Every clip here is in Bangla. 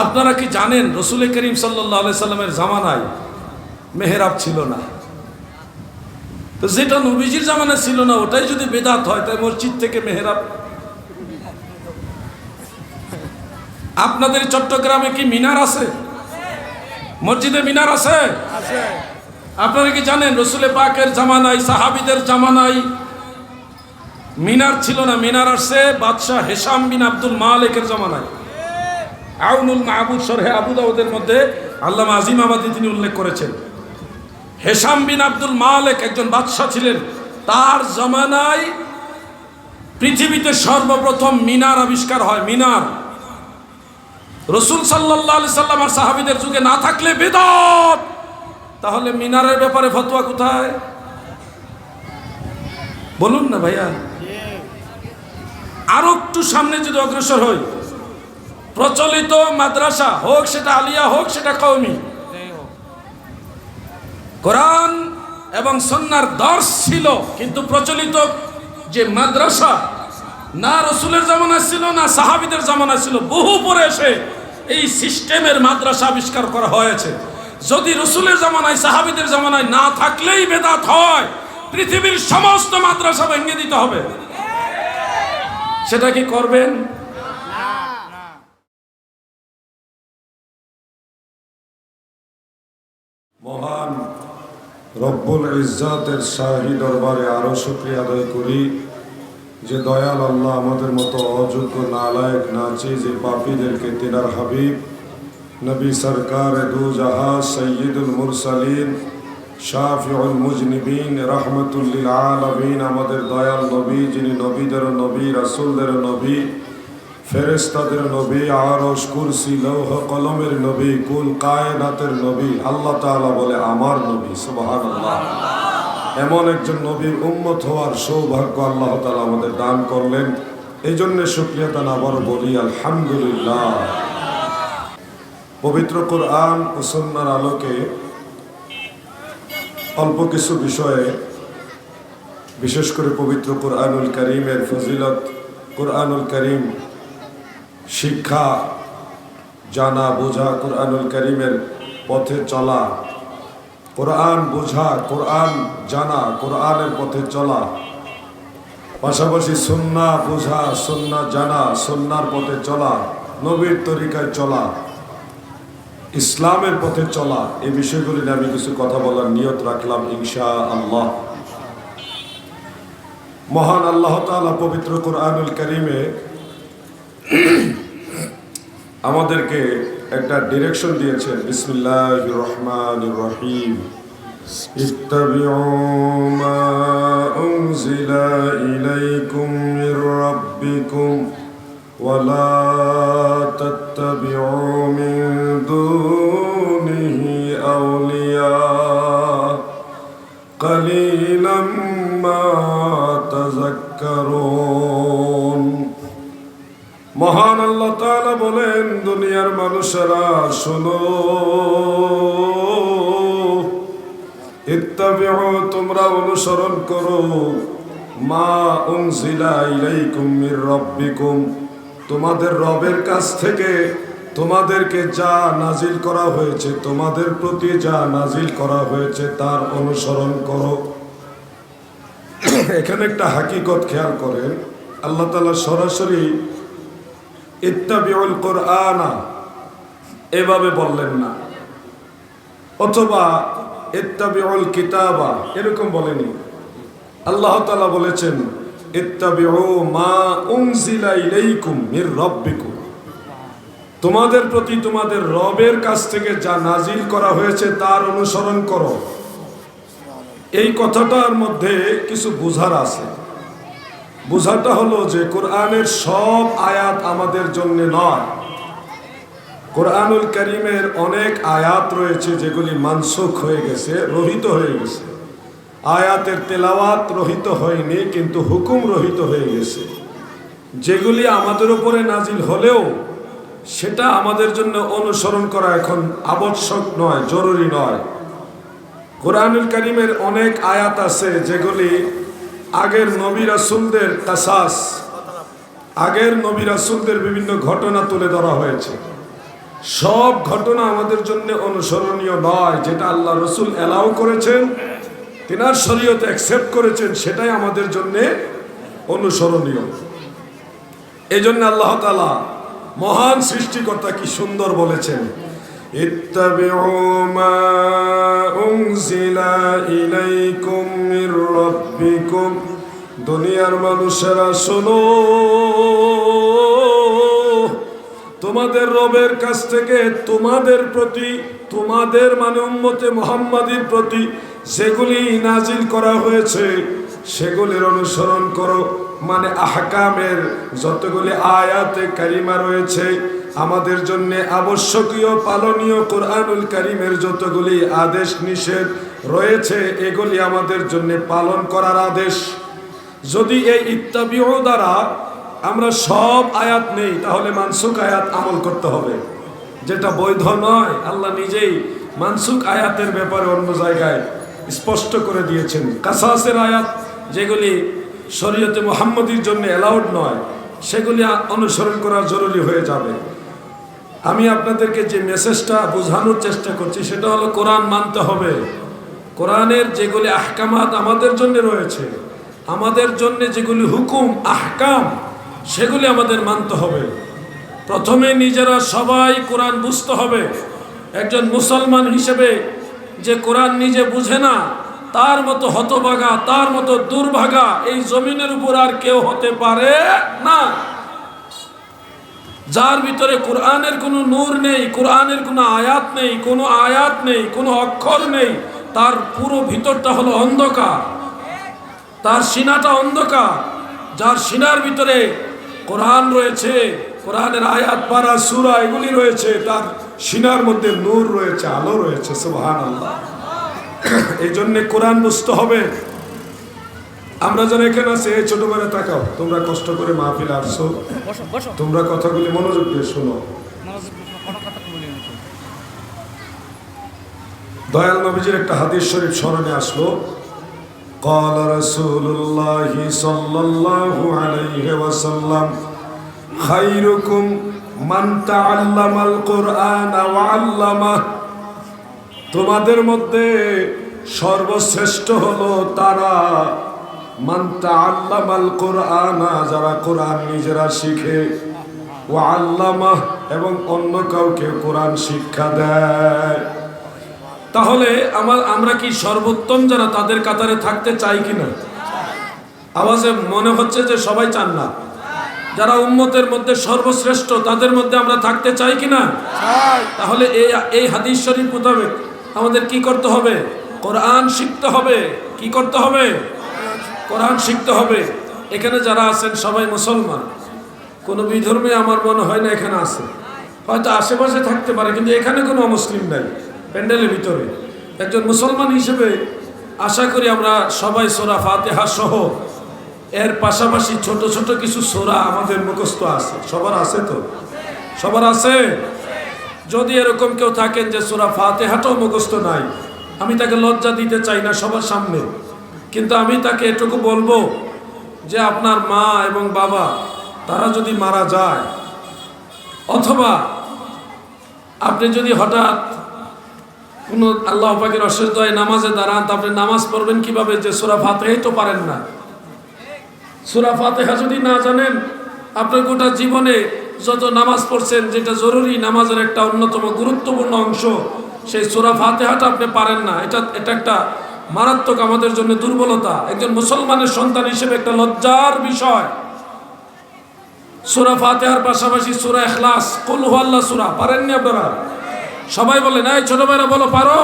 আপনারা কি জানেন রসুল করিম সাল্লাল্লাহু আলাইহি সাল্লামের জামানায় মেহরাব ছিল না? তো যেটা নবীজির জামানায় ছিল না ওটাই যদি বেদাত হয়, তাই মসজিদ থেকে মেহরাব। আপনাদের চট্টগ্রামে কি মিনার আছে? মসজিদে মিনার আছে? আপনারা কি জানেন রসুল পাকের জামানায়, সাহাবীদের জামানায় মিনার ছিল না? মিনার আসছে বাদশাহ হেশাম বিন আব্দুল মালিকের জামানায়। আউনুল মাহবুদ শরহে আবু দাউদের মধ্যে আল্লামা আজিম আবাদি তিনি উল্লেখ করেছেন, হেশাম বিন আব্দুল মালিক একজন বাদশাহ ছিলেন, তার জামানায় পৃথিবীতে সর্বপ্রথম মিনার আবিষ্কার হয়। মিনার রসুল সাল্লাল্লাহু আলাইহি সাল্লাম আর সাহাবীদের যুগে না থাকলে বিদআত, তাহলে মিনারের ব্যাপারে ফতোয়া কোথায়? বলুন না ভাইয়া। আরো একটু সামনে যদি অগ্রসর হই, প্রচলিত মাদ্রাসা হোক সেটা আলিয়া হোক সেটা কওমি, কোরআন এবং সুন্নাহর দর্শ ছিল, কিন্তু প্রচলিত যে মাদ্রাসা না রসুলের জামানায় ছিল না সাহাবীদের জামানায় ছিল, বহু পরে এসে এই সিস্টেমের মাদ্রাসা আবিষ্কার করা হয়েছে। যদি রসুলের জামানায় সাহাবীদের জামানায় না থাকলেই বেদাত হয়, পৃথিবীর সমস্ত মাদ্রাসা ভেঙে দিতে হবে। সেটা কি করবেন? মহান রব্বুল ইজ্জাতের শাহী দরবারে আরো শুকরিয়া আদায় করি যে দয়াল আল্লাহ আমাদের মতো অযোগ্য নালায়েক নাচিজ পাপীদেরকে তিনার হাবিব নবী সরকার দু জাহা সৈয়দুল মুরসালিন শাফিউল মুজনিবিন রহমতুল লিল আলামিন আমাদের দয়াল নবী, যিনি নবীদের নবী, রাসূলদের নবী, ফেরেশতাদের নবী, আরশ কুরসি লৌহ কলমের নবী, কুল কায়নাতের নবী, আল্লাহ তাআলা বলে আমার নবী। সুবহানাল্লাহ। এমন একজন নবীর উম্মত হওয়ার সৌভাগ্য আল্লাহ তাআলা আমাদের দান করলেন, এই জন্য শুকরিয়া দান আবার বলি আলহামদুলিল্লাহ। পবিত্র কোরআন ও সুন্নাহর আলোকে অল্প কিছু বিষয়ে, বিশেষ করে পবিত্র কোরআনুল কারীমের ফজিলত, কোরআনুল কারীম শিক্ষা, জানা, বোঝা, কোরআনুল কারীমের পথে চলা, কোরআন বোঝা, কোরআন জানা, কোরআনের পথে চলা, পাশাপাশি সুন্নাহ বোঝা, সুন্নাহ জানা, সুন্নাহর পথে চলা, নবীর তরিকায় চলা, ইসলামের পথে চলা, এই বিষয়গুলি নিয়ে আমি কিছু কথা বলার নিয়ত রাখলাম ইনশাআল্লাহ। মহান আল্লাহ তাআলা পবিত্র কোরআনুল কারীমে আমাদেরকে একটা ডিরেকশন দিয়েছেন। বিসমিল্লাহির রহমানির রহিম। ইত্তাবিউ মা উনজিলা ইলাইকুম মির রাব্বিকুম ওয়া লা তাত্তাবিউ মিন দুনিহি আউলিয়া কালিলাম মা তাযাক্কারুন। মহান আল্লাহ তাআলা বলেন, দুনিয়ার মানুষেরা শোনো, ইত্তাবিউ তোমরা অনুসরণ করো, মা উনজিলা ইলাইকুম মির রাব্বিকুম তোমাদের রবের কাছ থেকে তোমাদেরকে যা নাজিল করা হয়েছে, তোমাদের প্রতি যা নাজিল করা হয়েছে তার অনুসরণ করো। এখানে একটা হাকিকত খেয়াল করেন, আল্লাহ তাআলা সরাসরি ইত্তাবিউল কোরআনা এভাবে বললেন না, অথবা ইত্তাবিউল কিতাবা এরকম বলেনি। আল্লাহ তাআলা বলেছেন ইত্তাবিউ মা উনজিলা ইলাইকুম মির রাব্বিকুম তোমাদের প্রতি তোমাদের রবের কাছ থেকে যা নাজিল করা হয়েছে তার অনুসরণ করো। এই কথাটার মধ্যে কিছু বোঝার আছে। বোঝাটা হলো যে কোরআনের সব আয়াত আমাদের জন্য নয়। কোরআনুল কারীমের অনেক আয়াত রয়েছে যেগুলি মানসুখ হয়ে গেছে, রহিত হয়ে গেছে। আয়াতের তেলাওয়াত রহিত হয়নি, কিন্তু হুকুম রহিত হয়ে গেছে। যেগুলি আমাদের উপরে নাজিল হলেও সেটা আমাদের জন্য অনুসরণ করা এখন আবশ্যক নয়, জরুরি নয়। কোরআনুল কারীমের অনেক আয়াত আছে যেগুলি আগের নবী রাসূলদের কাসাস, আগের নবী রাসূলদের বিভিন্ন ঘটনা তুলে ধরা হয়েছে। সব ঘটনা আমাদের জন্য অনুসরণীয় নয়। যেটা আল্লাহ রসুল অ্যালাউ করেছেন, তিনার শরীয়ত অ্যাকসেপ্ট করেছেন, সেটাই আমাদের জন্য অনুসরণীয়। এই জন্য আল্লাহ তাআলা মহান সৃষ্টিকর্তা কি সুন্দর বলেছেন, ইত্তাবিউ মা উনজিলা ইলাইকুম মির রাব্বিকুম। দুনিয়ার মানুষেরা শোনো, তোমাদের রবের কাছ থেকে তোমাদের প্রতি, তোমাদের মানে উম্মতে মুহাম্মাদীর প্রতি যেগুলি নাজিল করা হয়েছে সেগুলির অনুসরণ করো। মানে আহকামের যতগুলি আয়াতে কারিমা রয়েছে, আমাদের জন্য আবশ্যকীয় পালনীয় কোরআনুল কারীমের যতগুলি আদেশ নিষেধ রয়েছে, এগুলি আমাদের জন্য পালন করার আদেশ। যদি এই ইত্তাবিউ দ্বারা আমরা সব আয়াত নেই, তাহলে মানসুখ আয়াত আমল করতে হবে, যেটা বৈধ নয়। আল্লাহ নিজেই মানসুখ আয়াতের ব্যাপারে অন্য জায়গায় স্পষ্ট করে দিয়েছেন। কাসাসের আয়াত যেগুলি শরীয়তে মুহাম্মদীর জন্য অ্যালাউড নয়, সেগুলি অনুসরণ করা জরুরি হয়ে যাবে। আমি আপনাদেরকে যে মেসেজটা বোঝানোর চেষ্টা করছি সেটা হলো, কোরআন মানতে হবে। কোরআনের যেগুলি আহকামাত আমাদের জন্য রয়েছে, আমাদের জন্য যেগুলি হুকুম আহকাম, সেগুলি আমাদের মানতে হবে। প্রথমে নিজেরা সবাই কোরআন বুঝতে হবে। একজন মুসলমান হিসেবে যে কোরআন নিজে বুঝে না, তার মতো হতভাগা, তার মতো দুর্ভাগা এই জমিনের উপর আর কেউ হতে পারে না। যার ভিতরে কোরআনের কোনো নূর নেই, কোরআনের কোনো আয়াত নেই, কোনো আয়াত নেই, কোনো অক্ষর নেই, তার পুরো ভিতরটা হলো অন্ধকার, তার সিনাটা অন্ধকার। যার সিনার ভিতরে কোরআন রয়েছে, কোরআনের আয়াত পারা সূরা এগুলি রয়েছে, তার সিনার মধ্যে নূর রয়েছে, আলো রয়েছে। সুবহানাল্লাহ। এই জন্যে কোরআন বুঝতে হবে। আমরা যারা এখানে আছি, এই ছোট বেলা তাকাও, তোমরা কষ্ট করে মাহফিল আসছো, তোমরা কথাগুলি মনোযোগ দিয়ে শোনো। দয়াল নবীজির একটা হাদিস শরীফ স্মরণে আসলো। قال رسول الله صلى الله عليه وسلم خيركم من تعلم القرآن وعلمه। তোমাদের মধ্যে সর্বশ্রেষ্ঠ হলো তারা মান তাআল্লামাল কুরআন, যারা কোরআন নিজেরা শিখে, ওয়া আল্লামাহ, এবং অন্য কাউকে কোরআন শিক্ষা দেয়। তাহলে আমরা কি সর্বোত্তম যারা, তাদের কাতারে থাকতে চাই কিনা? আওয়াজে মনে হচ্ছে যে সবাই চান না। যারা উম্মতের মধ্যে সর্বশ্রেষ্ঠ, তাদের মধ্যে আমরা থাকতে চাই কিনা? তাহলে এই হাদিস শরীফ মোতাবেক আমাদের কি করতে হবে? কোরআন শিখতে হবে। কি করতে হবে? কোরআন শিখতে হবে। এখানে যারা আছেন সবাই মুসলমান, কোনো বিধর্মী আমার মনে হয় না এখানে আছে। হয়তো আশেপাশে থাকতে পারে, কিন্তু এখানে কোনো মুসলিম নাই প্যান্ডেলের ভিতরে। একজন মুসলমান হিসেবে আশা করি আমরা সবাই সূরা ফাতিহা সহ এর পাশাপাশি ছোট ছোট কিছু সূরা আমাদের মুখস্থ আছে। সবার আছে তো? সবার আছে? যদি এরকম কেউ থাকেন যে সূরা ফাতিহাটাও মুখস্থ নাই, আমি তাকে লজ্জা দিতে চাই না সবার সামনে, কিন্তু আমি তাকে এটুকু বলবো যে আপনার মা এবং বাবা তারা যদি মারা যায়, অথবা আপনি যদি হঠাৎ কোনো আল্লাহ পাকের অশেষ দয়ায় নামাজে দাঁড়ান, তা আপনি নামাজ পড়বেন কিভাবে যে সূরা ফাতিহাই তো পারেন না? সূরা ফাতিহা যদি না জানেন, আপনার গোটা জীবনে যত নামাজ পড়ছেন, যেটা জরুরি নামাজের একটা অন্যতম গুরুত্বপূর্ণ অংশ, সেই সূরা ফাতিহাটা আপনি পারেন না। এটা একটা মারাত্মক আমাদের জন্য দুর্বলতা, একজন মুসলমানের সন্তান হিসেবে একটা লজ্জার বিষয়। সূরা ফাতিহার পাশাপাশি সূরা ইখলাস, কুল হুয়াল্লাহ সূরা পারেননি আপনারা? সবাই বলেন, এই ছোট ভাইরা বলো, পারো?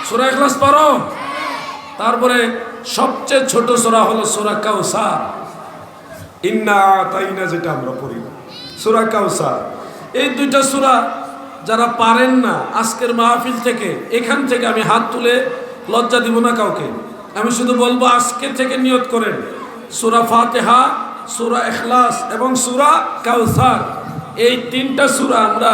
সূরা ইখলাস পারো? তারপরে সবচেয়ে ছোট সূরা হলো সূরা কাউসার, ইন্না আতাইনা, যেটা আমরা পড়ি, সূরা কাউসার। এই দুইটা সূরা যারা পারেন না, আজকের মাহফিল থেকে, এখান থেকে আমি হাত তুলে লজ্জা দিব না কাউকে, আমি শুধু বলবো আজকে থেকে নিয়ত করেন সূরা ফাতিহা, সূরা ইখলাস এবং সূরা কাউসার, এই তিনটা সূরা আমরা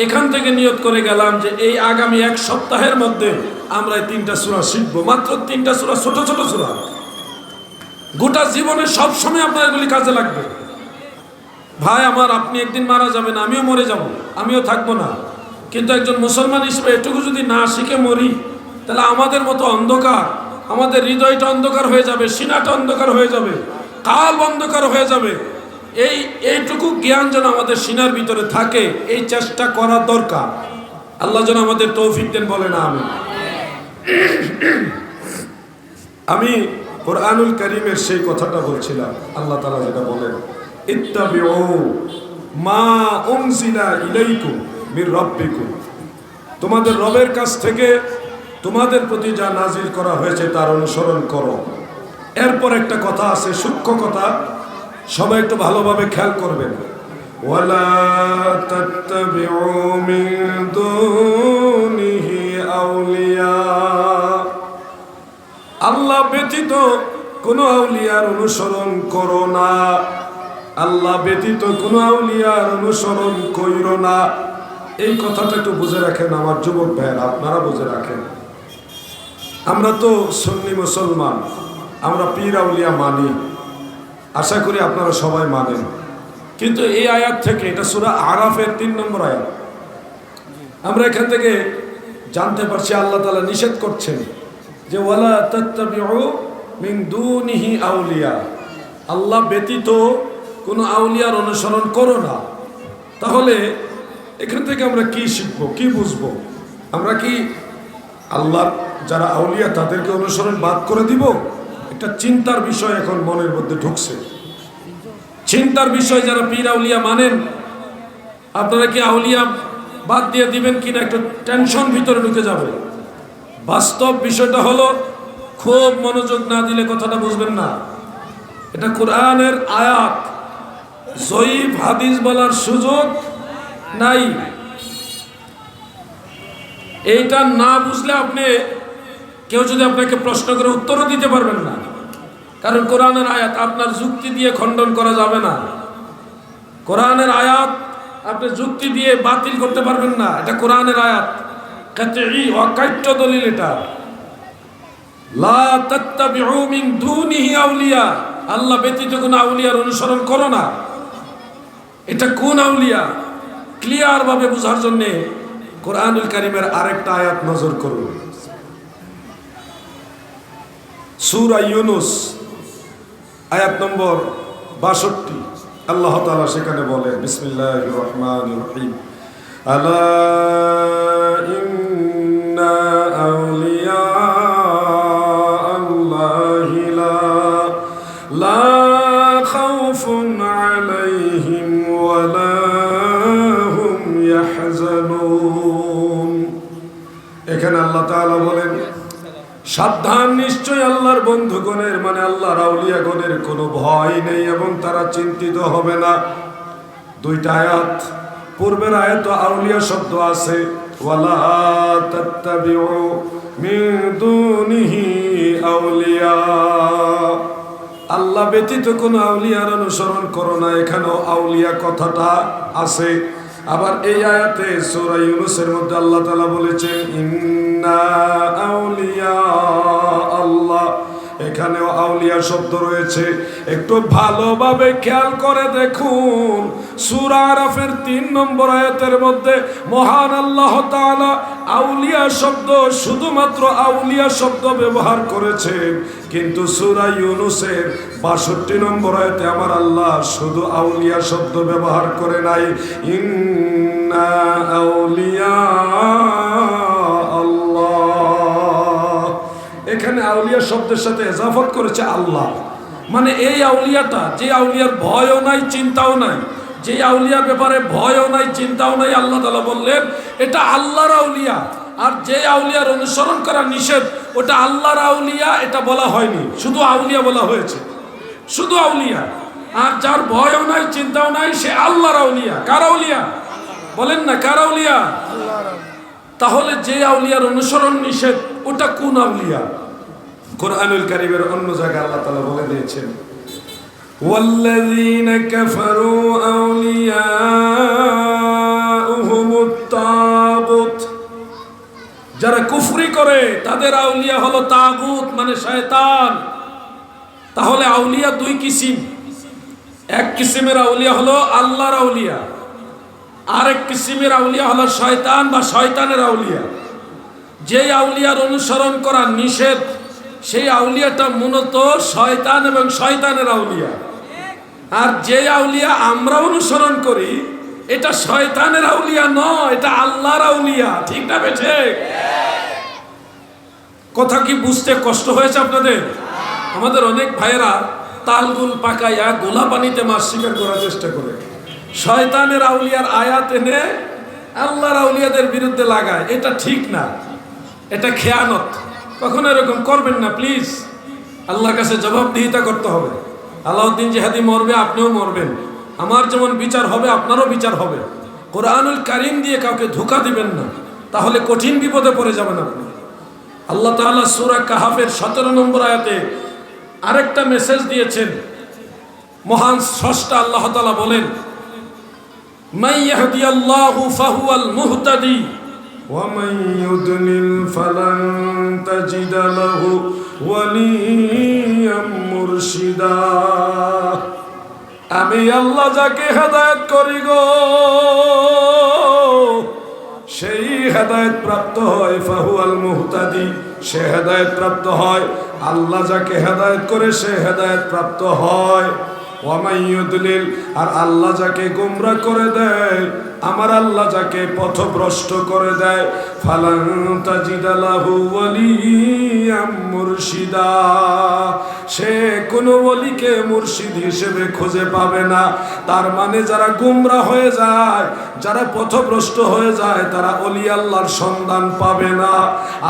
এখান থেকে নিয়ত করে গেলাম যে এই আগামী এক সপ্তাহের মধ্যে আমরা এই তিনটা সূরা শিখবো। মাত্র তিনটা সূরা, ছোট ছোট সূরা, গোটা জীবনে সব সময় আপনার এগুলি কাজে লাগবে। ভাই আমার, আপনি একদিন মারা যাবেন, আমিও মরে যাব, আমিও থাকবো না, কিন্তু একজন মুসলমান হিসেবে এটুকু যদি না শিখে মরি, তাহলে আমাদের মতো অন্ধকার, আমাদের হৃদয়টা অন্ধকার হয়ে যাবে, সিনাটা অন্ধকার হয়ে যাবে, কাল অন্ধকার হয়ে যাবে। এইটুকু জ্ঞান যেন আমাদের সিনার ভিতরে থাকে, এই চেষ্টা করা দরকার। আল্লাহ যেন আমাদের তৌফিক দেন, বলে না আমি। আমি কোরআনুল কারীমের সেই কথাটা বলছিলাম। আল্লাহ তাআলা যেটা বলেন, ইত্তাবিউ মা উনজিলা ইলাইকুম মির রাব্বিকুম, তোমাদের রবের কাছ থেকে তোমাদের প্রতি যা নাজিল করা হয়েছে তার অনুসরণ করো। এরপর একটা কথা আছে, সূক্ষ্ম কথা, সবাই একটু ভালোভাবে খেয়াল করবেন। ওয়ালা তাত্তাবিউ মিন দুনিহি আউলিয়া, আল্লাহ ব্যতীত কোনো আউলিয়ার অনুসরণ করো না, আল্লাহ ব্যতীত কোনো আউলিয়ার অনুসরণ কইরো না। এই কথাটা একটু বুঝে রাখেন আমার যুবক ভাইয়েরা, আপনারা বুঝে রাখেন। আমরা তো সুন্নি মুসলমান, আমরা পীর আউলিয়া মানি, আশা করি আপনারা সবাই মানেন। কিন্তু এই আয়াত থেকে, এটা সূরা আরাফের 3 নম্বর আয়াত, আমরা এখান থেকে জানতে পারছি আল্লাহ তাআলা নিষেধ করছেন যে ওয়ালা তাত্তাবিউ মিন দুনিহি আউলিয়া, আল্লাহ ব্যতীত কোনো আউলিয়ার অনুসরণ করো না। তাহলে এখান থেকে আমরা কি শিখবো, কি বুঝবো? আমরা কি আল্লাহর যারা আউলিয়া তাদেরকে অনুসরণ বাদ করে দিব? একটা চিন্তার বিষয় এখন মনের মধ্যে ঢুকছে, চিন্তার বিষয়। যারা পীর আউলিয়া মানেন, আপনারা কি আউলিয়া বাদ দিয়ে দিবেন কিনা একটু টেনশন ভিতরে ঢুকে যাবে। বাস্তব বিষয়টা হলো, খুব মনোযোগ না দিলে কথাটা বুঝবেন না। এটা কোরআনের আয়াত, জয়ীফ হাদিস বলার সুযোগ নাই। এইটা না বুঝলে আপনি, কেউ যদি আপনাকে প্রশ্ন করে উত্তরও দিতে পারবেন না, কারণ কোরআনের আয়াত আপনার যুক্তি দিয়ে খণ্ডন করা যাবে না। কোরআনের আয়াত আপনি যুক্তি দিয়ে বাতিল করতে পারবেন না। এটা কোরআনের আয়াত, কাতঈ ওয়াকাইত্য দলিল। এটা লা তাত্তাবিউ মিন দুনিহি আউলিয়া, আল্লাহ ব্যতীত কোন আউলিয়ার অনুসরণ করো না। এটা কোন আউলিয়া, ক্লিয়ার ভাবে বোঝার জন্য কোরআনুল কারীমের আরেকটা আয়াত নজর করুন। সূরা ইউনূস আয়াত নম্বর 62, আল্লাহ তাআলা সেখানে বলেন, বিসমিল্লাহির রহমানির রহিম, আলা ইন্না আউলিয়া আল্লাহি লা খাউফুন আলাইহিম ওয়া লা হুম ইয়াহজানুন। এখানে আল্লাহ তাআলা বলেন, সাবধান, নিশ্চয় আল্লাহর বন্ধুগণের মানে আল্লাহর আউলিয়াগণের কোনো ভয় নেই এবং তারা চিন্তিত হবে না। দুইটা আয়াত, পূর্বের আয়াত আউলিয়া শব্দ আছে, ওয়ালা তাত্তাবিউ মিন দুনিহি আউলিয়া, আল্লাহ ব্যতীত কোনো আউলিয়ার অনুসরণ করো না, এখানেও আউলিয়া কথাটা আছে। আবার এই আয়াতে সূরা ইউনূসের মধ্যে আল্লাহ তাআলা বলেছেন, ইন্না আউলিয়া আল্লাহ, এখানেও আউলিয়া শব্দ রয়েছে। একটু ভালোভাবে খেয়াল করে দেখুন, সূরা আরাফের 3 নম্বর আয়াতের মধ্যে মহান আল্লাহ তাআলা আউলিয়া শব্দ, শুধুমাত্র আউলিয়া শব্দ ব্যবহার করেছেন, কিন্তু সূরা ইউনূসের 62 নম্বর আয়াতে আমার আল্লাহ শুধু আউলিয়া শব্দ ব্যবহার করে নাই, ইন্না আউলিয়া আল্লাহ, এখানে আউলিয়া শব্দের সাথে ইজাফত করেছে আল্লাহ। মানে এই আউলিয়াটা, যে আউলিয়ার ভয়ও নাই চিন্তাও নাই, যে আউলিয়ার ব্যাপারে ভয়ও নাই চিন্তাও নাই, আল্লাহ তাআলা বললেন এটা আল্লাহর আউলিয়া। আর যে আউলিয়ার অনুসরণ করা নিষেধ, ওটা আল্লাহর আউলিয়া এটা বলা হয়নি, শুধু আউলিয়া বলা হয়েছে, শুধু আউলিয়া। আর যার ভয়ও নাই চিন্তাও নাই, সে আল্লাহর আউলিয়া। কার আউলিয়া বলেন না, কার আউলিয়া? তাহলে যে আউলিয়ার অনুসরণ নিষেধ, ওটা কোন আউলিয়া? কোরআনুল কারীমের অন্য জায়গায় আল্লাহ তাআলা বলে দিয়েছেন, ওয়াল্লাযীনা কাফারু আউলিয়াউহুমুত তাগুত, যারা কুফরি করে তাদের আউলিয়া হলো তাগুত, মানে শয়তান। তাহলে আউলিয়া দুই কিসিম, এক কিসিমের আউলিয়া হলো আল্লাহর আউলিয়া, আরেক কিসিমের আউলিয়া হলো শয়তান বা শয়তানের আউলিয়া। যেই আউলিয়ার অনুসরণ করা নিষেধ সেই আউলিয়াটা মূলত শয়তান এবং শয়তানের আউলিয়া। আর যে আউলিয়া আমরা অনুসরণ করি এটা শয়তানের আউলিয়া নয়, এটা আল্লাহর আউলিয়া। ঠিক না বেঠে? কথা কি বুঝতে কষ্ট হয়েছে আপনাদের? আমাদের অনেক ভাইয়েরা তালগুল পাকাইয়া গোলা পানিতে মাছ শিকার করার চেষ্টা করে, শয়তানের আউলিয়ার আয়াত এনে আল্লাহর আউলিয়াদের বিরুদ্ধে লাগায়। এটা ঠিক না, এটা খেয়ানত। কখনো এরকম করবেন না প্লিজ। আল্লাহর কাছে জবাবদিহিতা করতে হবে। আলাউদ্দিন জিহাদি মরবে, আপনিও মরবেন। আমার যেমন বিচার হবে আপনারও বিচার হবে। কোরআনুল কারীম দিয়ে কাউকে ধোঁকা দিবেন না, তাহলে কঠিন বিপদে পড়ে যাবেন আপনি। আল্লাহ তাআলা সূরা কাহাফের 17 নম্বর আয়াতে আরেকটা মেসেজ দিয়েছেন। মহান স্রষ্টা আল্লাহ তাআলা বলেন, মান ইয়াহদিয়াল্লাহু ফাহুয়াল মুহতাদি ওয়া মান ইউদলিল ফালান তাজিদা লাহু ওয়ালিয়াম মুরশিদা। আমি আল্লাহ যাকে হেদায়েত করি গো সেই হেদায়েত প্রাপ্ত হয়। ফাহুয়াল মুহতাদি, সে হেদায়েত প্রাপ্ত হয়। আল্লাহ যাকে হেদায়েত করে সে হেদায়েত প্রাপ্ত হয়। ওয়া মান ইউদলিল, আর আল্লাহ যাকে গোমরা করে দেয়, আমার আল্লাহ যাকে পথভ্রষ্ট করে দেয়, ফালান তাজিদা লাহু ওয়ালিয়াম মুরশিদা, সে কোনো ওলিকে মুর্শিদ হিসেবে খুঁজে পাবে না। তার মানে যারা গোমরা হয়ে যায়, যারা পথভ্রষ্ট হয়ে যায়, তারা ওলি আল্লাহর সন্ধান পাবে না।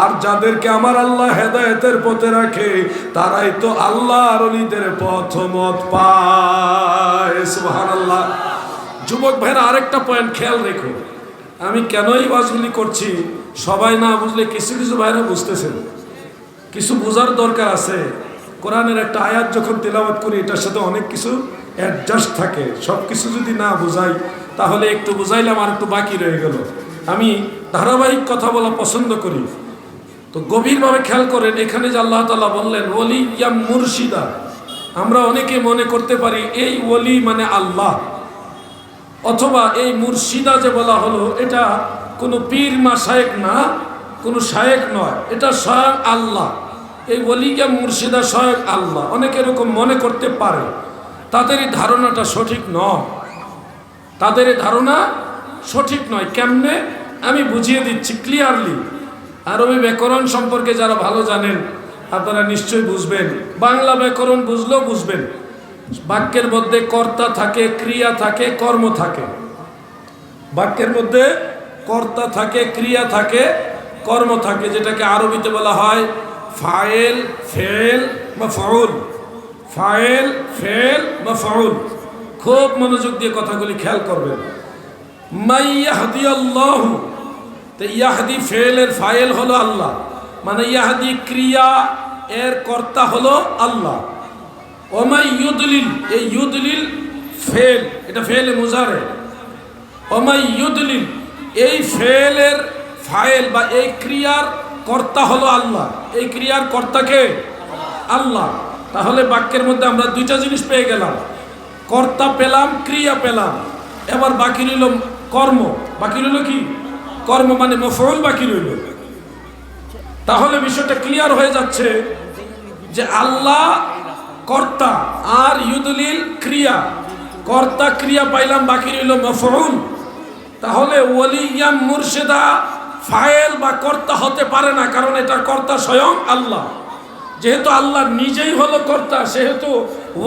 আর যাদেরকে আমার আল্লাহ হেদায়েতের পথে রাখে তারাই তো আল্লাহর ওলিদের পথমত পায়। সুবহানাল্লাহ। যুবক ভাইরা আরেকটা পয়েন্ট খেয়াল রেখো। আমি কেন এই ওয়াজগুলি করছি সবাই না বুঝলে কিছু কিছু ভাইরা বুঝতেছেন, কিছু বোঝার দরকার আছে। কোরআনের একটা আয়াত যখন তেলাওয়াত করি এটার সাথে অনেক কিছু অ্যাডজাস্ট থাকে। সব কিছু যদি না বোঝাই তাহলে একটু বুঝাইলাম আর একটু বাকি রয়ে গেল। আমি ধারাবাহিক কথা বলা পছন্দ করি। তো গভীরভাবে খেয়াল করেন, এখানে যে আল্লাহ তাআলা বললেন ওলি ইয়া মুর্শিদা, আমরা অনেকে মনে করতে পারি এই ওলি মানে আল্লাহ, অথবা এই মুর্শিদা যে বলা হলো এটা কোনো পীর মাশায়েখ না, কোনো শায়েখ নয়, এটা স্বয়ং আল্লাহ। এই ওলিয়া মুর্শিদা স্বয়ং আল্লাহ, অনেকে এরকম মনে করতে পারে। তাদের এই ধারণাটা সঠিক নয়, তাদের এই ধারণা সঠিক নয়। কেমনে আমি বুঝিয়ে দিচ্ছি ক্লিয়ারলি। আরবি ব্যাকরণ সম্পর্কে যারা ভালো জানেন আপনারা নিশ্চয়ই বুঝবেন, বাংলা ব্যাকরণ বুঝলেও বুঝবেন। বাক্যের মধ্যে কর্তা থাকে, ক্রিয়া থাকে, কর্ম থাকে। বাক্যের মধ্যে কর্তা থাকে, ক্রিয়া থাকে, কর্ম থাকে, যেটাকে আরবিতে বলা হয় ফাইল, ফেল বা ফাউল। ফাইল, ফেল বা ফাউল। খুব মনোযোগ দিয়ে কথাগুলি খেয়াল করবেন। মাইয়াহদিয়াল্লাহু, তো ইয়াহদি ফেলের ফাইল হলো আল্লাহ, মানে ইয়াহদি ক্রিয়া এর কর্তা হলো আল্লাহ। ওমাই ইউদলিল, এই ইউদলিল ফেল, এটা ফেলে মুজারে। ওমাই ইউদলিল, এই ফেলের ফাইল বা এই ক্রিয়ার কর্তা হলো আল্লাহ। এই ক্রিয়ার কর্তাকে আল্লাহ। তাহলে বাক্যের মধ্যে আমরা দুইটা জিনিস পেয়ে গেলাম, কর্তা পেলাম, ক্রিয়া পেলাম। এবার বাকি রইল কর্ম। বাকি রইল কি? কর্ম, মানে মফউল বাকি রইল। তাহলে বিষয়টা ক্লিয়ার হয়ে যাচ্ছে যে আল্লাহ কর্তা আর ইউদলিল ক্রিয়া। কর্তা ক্রিয়া পাইলাম, বাকি রইল মফউল। তাহলে ওলিয়া মুর্শিদা ফাইল বা কর্তা হতে পারে না, কারণ এটা কর্তা স্বয়ং আল্লাহ। যেহেতু আল্লাহ নিজেই হলো কর্তা, সেহেতু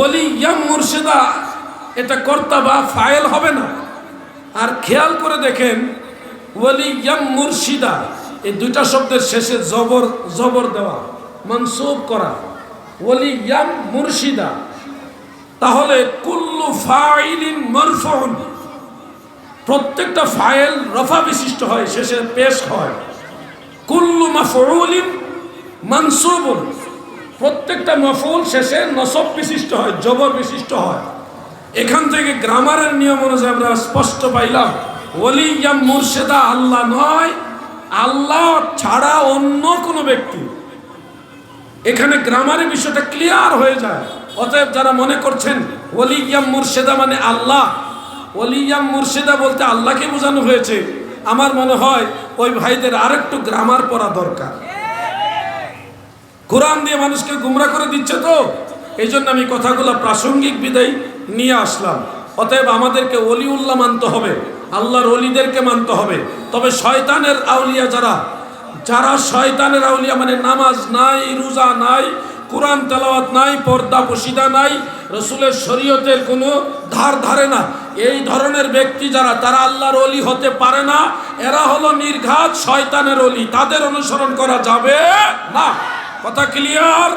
ওলিয়া মুর্শিদা এটা কর্তা বা ফাইল হবে না। আর খেয়াল করে দেখেন ওলিয়া মুর্শিদা এই দুইটা শব্দের শেষে জবর দেওয়া, মনসুব করা, ওলিয়া মুর্শিদা। তাহলে কুল্লু ফাইলিন মারফুউন, প্রত্যেকটা ফাইল রফা বিশিষ্ট হয়, শেষে পেশ হয়। কুল্লু মাফউলিন মানসুবুন, প্রত্যেকটা মাফউল শেষে নসব বিশিষ্ট হয়, জবর বিশিষ্ট হয়। এখান থেকে গ্রামারের নিয়ম অনুযায়ী আমরা স্পষ্ট পাইলাম ওলিয়া মুর্শিদা আল্লাহ নয়, আল্লাহ ছাড়া অন্য কোনো ব্যক্তি। এখানে গ্রামারের বিষয়টা ক্লিয়ার হয়ে যায়। অতএব যারা মনে করছেন ওলিয়াম মুর্শেদা মানে আল্লাহ, ওলিয়াম মুর্শেদা বলতে আল্লাহকে বোঝানো হয়েছে, আমার মনে হয় ওই ভাইদের আরেকটু গ্রামার পড়া দরকার। কোরআন দিয়ে মানুষকে গুমরা করে দিচ্ছে তো, এই জন্য আমি কথাগুলো প্রাসঙ্গিক বিদায় নিয়ে আসলাম। অতএব আমাদেরকে ওলিউল্লাহ মানতে হবে, আল্লাহর ওলিদেরকে মানতে হবে। তবে শয়তানের আউলিয়া যারা শয়তানের আউলিয়া মানে নামাজ নাই, রোজা নাই, কোরআন তেলাওয়াত নাই, পর্দা পশিদা নাই, রসুলের শরীয়তের কোনো ধার ধারে না, এই ধরনের ব্যক্তি যারা, তারা আল্লাহর ওলি হতে পারে না। এরা হলো নির্ঘাত শয়তানের ওলি, তাদের অনুসরণ করা যাবে না। কথা ক্লিয়ার?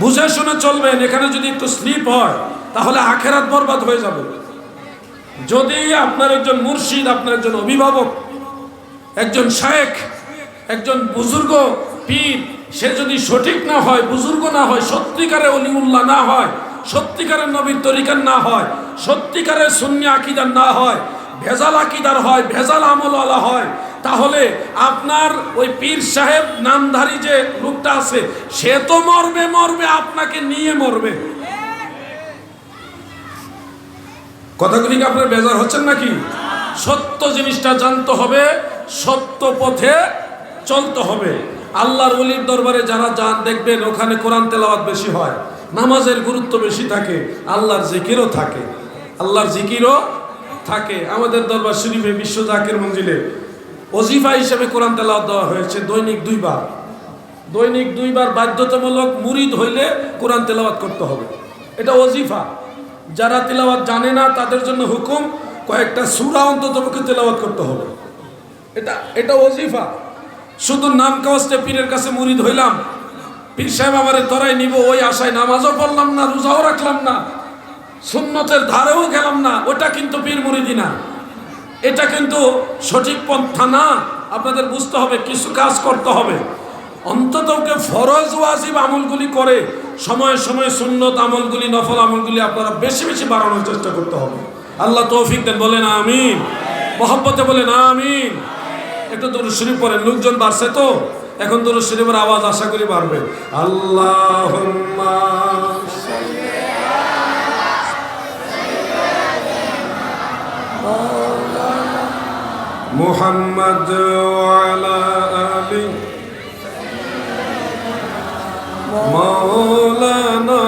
বুঝে শুনে চলবেন। এখানে যদি একটু স্লিপ হয় তাহলে আখেরাত বরবাদ হয়ে যাবে। যদি আপনার একজন মুর্শিদ, আপনার একজন অভিভাবক, একজন শায়েখ, একজন বুজুর্গ পীর, সে যদি সঠিক না হয়, বুজুর্গ না হয়, সত্যিকারের অলিউল্লাহ না হয়, সত্যিকারের নবীর তরিকার না হয়, সত্যিকারের সুন্নি আকীদার না হয়, ভেজাল আকীদার হয়, ভেজাল আমলওয়ালা হয়, তাহলে আপনার ওই পীর সাহেব নামধারী যে লোকটা আছে, সে তো মরবে, আপনাকে নিয়ে মরবে। কথাগুলি কি আপনার বেজার হচ্ছেন নাকি? সত্য জিনিসটা জানতে হবে, সত্য পথে চলতে হবে। আল্লাহর ওলির দরবারে যারা যান দেখবেন ওখানে কোরআন তেলাওয়াত বেশি হয়, নামাজের গুরুত্ব বেশি থাকে, আল্লাহর জিকিরও থাকে, আমাদের দরবার শরীফে বিশ্ব জাকির মঞ্জিলে ওজিফা হিসেবে কোরআন তেলাওয়াত দেওয়া হয়েছে দৈনিক 2 বার। দৈনিক 2 বার বাধ্যতামূলক মুরিদ হইলে কোরআন তেলাওয়াত করতে হবে, এটা ওজিফা। যারা তেলাওয়াত জানে না তাদের জন্য হুকুম, কয়েকটা সূরা অন্ততপক্ষে তেলাওয়াত করতে হবে, এটা ওজিফা। শুধু নাম কাওয়াজতে পীরের কাছে মুরিদ হইলাম, পীর সাহেব আমারে ধরাই নিব, ওই আশায় নামাজও পড়লাম না, রোজাও রাখলাম না, সুন্নতের ধারেও গেলাম না, ওটা কিন্তু পীর মুরিদি না, এটা কিন্তু সঠিক পন্থা না। আপনাদের বুঝতে হবে, কিছু কাজ করতে হবে, অন্তত ফরজ ওয়াজিব আমলগুলি করে সময়ে সময়ে সুন্নত আমলগুলি, নফল আমলগুলি আপনারা বেশি বেশি বাড়ানোর চেষ্টা করতে হবে। আল্লাহ তৌফিক দেন, বলেন আমিন। মহব্বতে বলেন আমিন। একটু দুরূদ শরীফ পড়েন, লোকজন বাড়ছে তো, এখন দুরূদ শরীফের আওয়াজ আশা করি বাড়বে। আল্লাহুম্মা মুহাম্মদ ওয়া আলা আলি মাওলানা।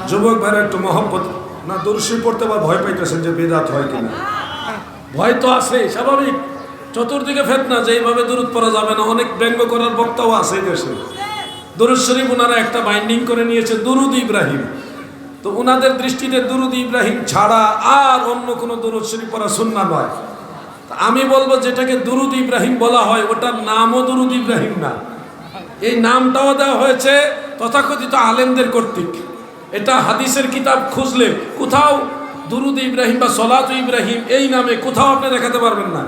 যুবক ভাইরা একটু মহব্বত না, দুরূদ শরীফ পড়তে আবার ভয় পাইতেছেন যে বিদআত হয় কিনা। ভয় তো আছে, স্বাভাবিক, চতুর্দিকে ফিতনা, যে এইভাবে দুরূদ পড়া যাবে না, অনেক ব্যঙ্গ করার বক্তাও আছে দেশে। দুরূদ শরীফ ওনারা একটা বাইন্ডিং করে নিয়েছে দুরূদ ইব্রাহিম, তো ওনাদের দৃষ্টিতে দুরূদ ইব্রাহিম ছাড়া আর অন্য কোনো দুরূদ শরীফ পড়া সুন্নাহ নয়। আমি বলবো যেটাকে দুরূদ ইব্রাহিম বলা হয় ওটার নামও দুরূদ ইব্রাহিম না, এই নামটাও দেওয়া হয়েছে তথাকথিত আলেমদের কর্তৃক। এটা হাদিসের কিতাব খুঁজলে কোথাও দুরূদ ইব্রাহিম বা সলাত ইব্রাহিম এই নামে কোথাও আপনি দেখাতে পারবেন না।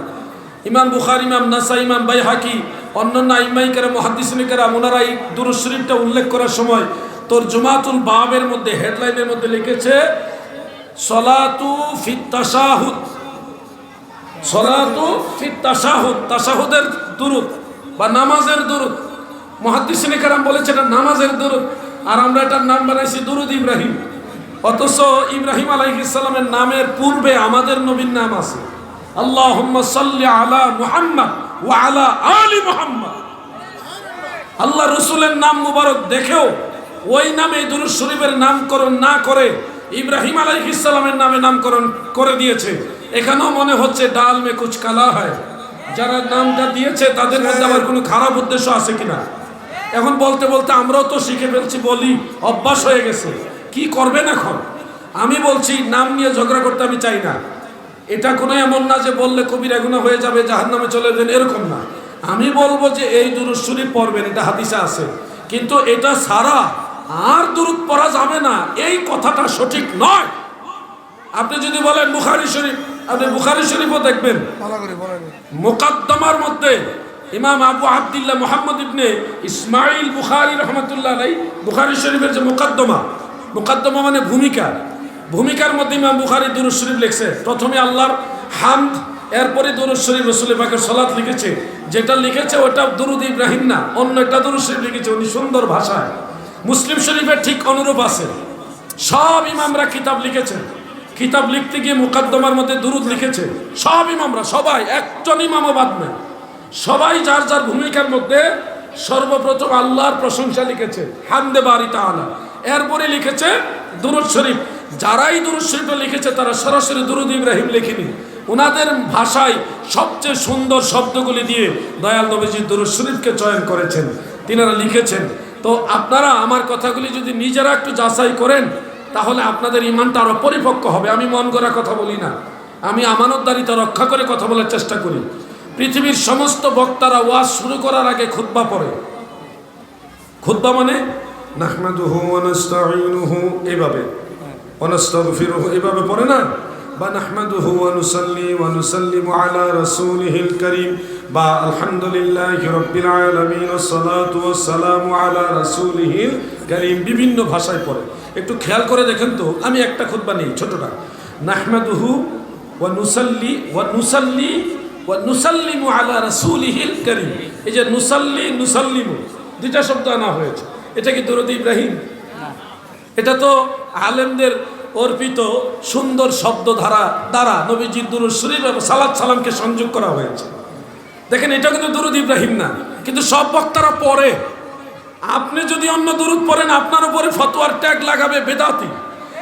ইমাম বুখারী, ইমাম নাসাই, ইমাম বাইহাকি, অন্যান্য আইম্মাই কেরাম, মুহাদ্দিসিন কেরাম, ওনারা এই দুরূদ শরীফটা উল্লেখ করার সময় তরজুমাতুল বাবের মধ্যে, হেডলাইনের মধ্যে লিখেছে সলাতু ফিত তাশাহুদ, সলাতু ফিত তাশাহুদ, তাশাহুদের দুরূদ বা নামাজের দুরূদ। মুহাদ্দিসিন কেরাম বলেছে এটা নামাজের দুরূদ, আর আমরা এটার নাম বানাইছি দুরূদ ইব্রাহিম। অথচ ইব্রাহিম আলাইহিস সালামের নামের পূর্বে আমাদের নবীর নাম আছে, আল্লাহুম্মা সাল্লি আলা মুহাম্মদ ওয়া আলা আলি মুহাম্মদ। আল্লাহ রসুলের নাম মুবারক দেখেও ওই নামে দুরূদ শরীফের নামকরণ না করে ইব্রাহিম আলাইহিস সালামের নামে নামকরণ করে দিয়েছে। এখানেও মনে হচ্ছে ডাল মে কুছ কালা হয়, যারা নামটা দিয়েছে তাদের মধ্যে আবার কোনো খারাপ উদ্দেশ্য আছে কিনা। এখন বলতে বলতে আমরাও তো শিখে ফেলছি, বলি, অভ্যাস হয়ে গেছে, কি করবেন এখন? আমি বলছি নাম নিয়ে ঝগড়া করতে আমি চাই না। এটা কোনো এমন না যে বললে কবিরা গুনাহ হয়ে যাবে, জাহান্নামে চলে যাবেন, এরকম না। আমি বলবো যে এই দুরূদ শরীফ পড়বেন, এটা হাদিসে আছে, কিন্তু এটা ছাড়া আর দুরূদ পড়া যাবে না, এই কথাটা সঠিক নয়। আপনি যদি বলেন বুখারী শরীফ, আপনি বুখারী শরীফও দেখবেন মুকাদ্দমার মধ্যে ইমাম আবু আব্দুল্লাহ মুহাম্মদ ইবনে ইসমাইল বুখারী রাহমাতুল্লাহ আলাইহি বুখারী শরীফের যে মুকাদ্দমা মানে ভূমিকার মধ্যে ইমাম বুখারী দুরূদ শরীফ লিখছে। প্রথমে আল্লাহর হামদ এরপরে দুরূদ শরীফ রাসূল পাকের সালাত লিখেছে, যেটা লিখেছে ওটা দুরূদ ইব্রাহিম না, অন্য একটা দুরূদ শরীফ লিখেছে উনি সুন্দর ভাষায়। মুসলিম শরীফের ঠিক অনুরূপ আছে। সব ইমামরা কিতাব লিখেছেন, কিতাব লিখতে গিয়ে মুকদ্দমার মধ্যে দুরূদ লিখেছে সব ইমামরা, সবাই, একজন ইমামও বাদ নেই। সবাই যার যার ভূমিকার মধ্যে সর্বপ্রথম আল্লাহর প্রশংসা লিখেছে, হামদে বারি তাআলা। এরপরে লিখেছে দুরূদ শরীফ। যারাই দুরূদ শরীফটা লিখেছে তারা সরাসরি দুরূদ ইব্রাহিম লেখেনি, ওনাদের ভাষায় সবচেয়ে সুন্দর শব্দগুলি দিয়ে দয়াল নবীজি দুরূদ শরীফকে চয়ন করেছেন, তিনারা লিখেছেন। তো আপনারা আমার কথাগুলি যদি নিজেরা একটু যাচাই করেন তাহলে আপনাদের ঈমানটা আরো পরিপক্ক হবে। আমি মন গড়া কথা বলি না, আমি আমানতদারিতা রক্ষা করে কথা বলার চেষ্টা করি। পৃথিবীর সমস্ত বক্তারা ওয়াজ শুরু করার আগে খুতবা পড়ে। খুতবা মানে নাহমাদুহু ওয়া নাস্তাঈনুহু এইভাবে, ওয়া নাস্তাগফিরুহু এইভাবে পড়ে না, বা নাহমাদুহু ওয়া নুসাল্লি ওয়া নুসাল্লিমু আলা রাসূলিহিল কারীম, বা আলহামদুলিল্লাহি রাব্বিল আলামিন ওয়াস সালাতু ওয়াস সালামু আলা রাসূলিহিল কারীম, বিভিন্ন ভাষায় পড়ে। একটু খেয়াল করে দেখেন তো, আমি একটা খুতবা নেই ছোটটা, নাহমাদুহু ওয়া নুসাল্লি ওয়া নুসাল্লি ওয়া নুসাল্লিমু আলা রাসূলিহিল কারীম। এই যে নুসাল্লি নুসাল্লিমু দুইটা শব্দ আনা হয়েছে, এটা কি দুরূদ ইব্রাহিম? এটা তো আলেমদের অর্পিত সুন্দর শব্দ ধারা দ্বারা নবীজির দুরূদ শরীফ এবং সালাত সালামকে সংযোগ করা হয়েছে। দেখেন এটা কিন্তু দুরূদ ইব্রাহিম না, কিন্তু সব বক্তারা পড়ে। আপনি যদি অন্য দুরূদ পড়েন আপনার উপরে ফতোয়ার ট্যাগ লাগাবে বেদাতি,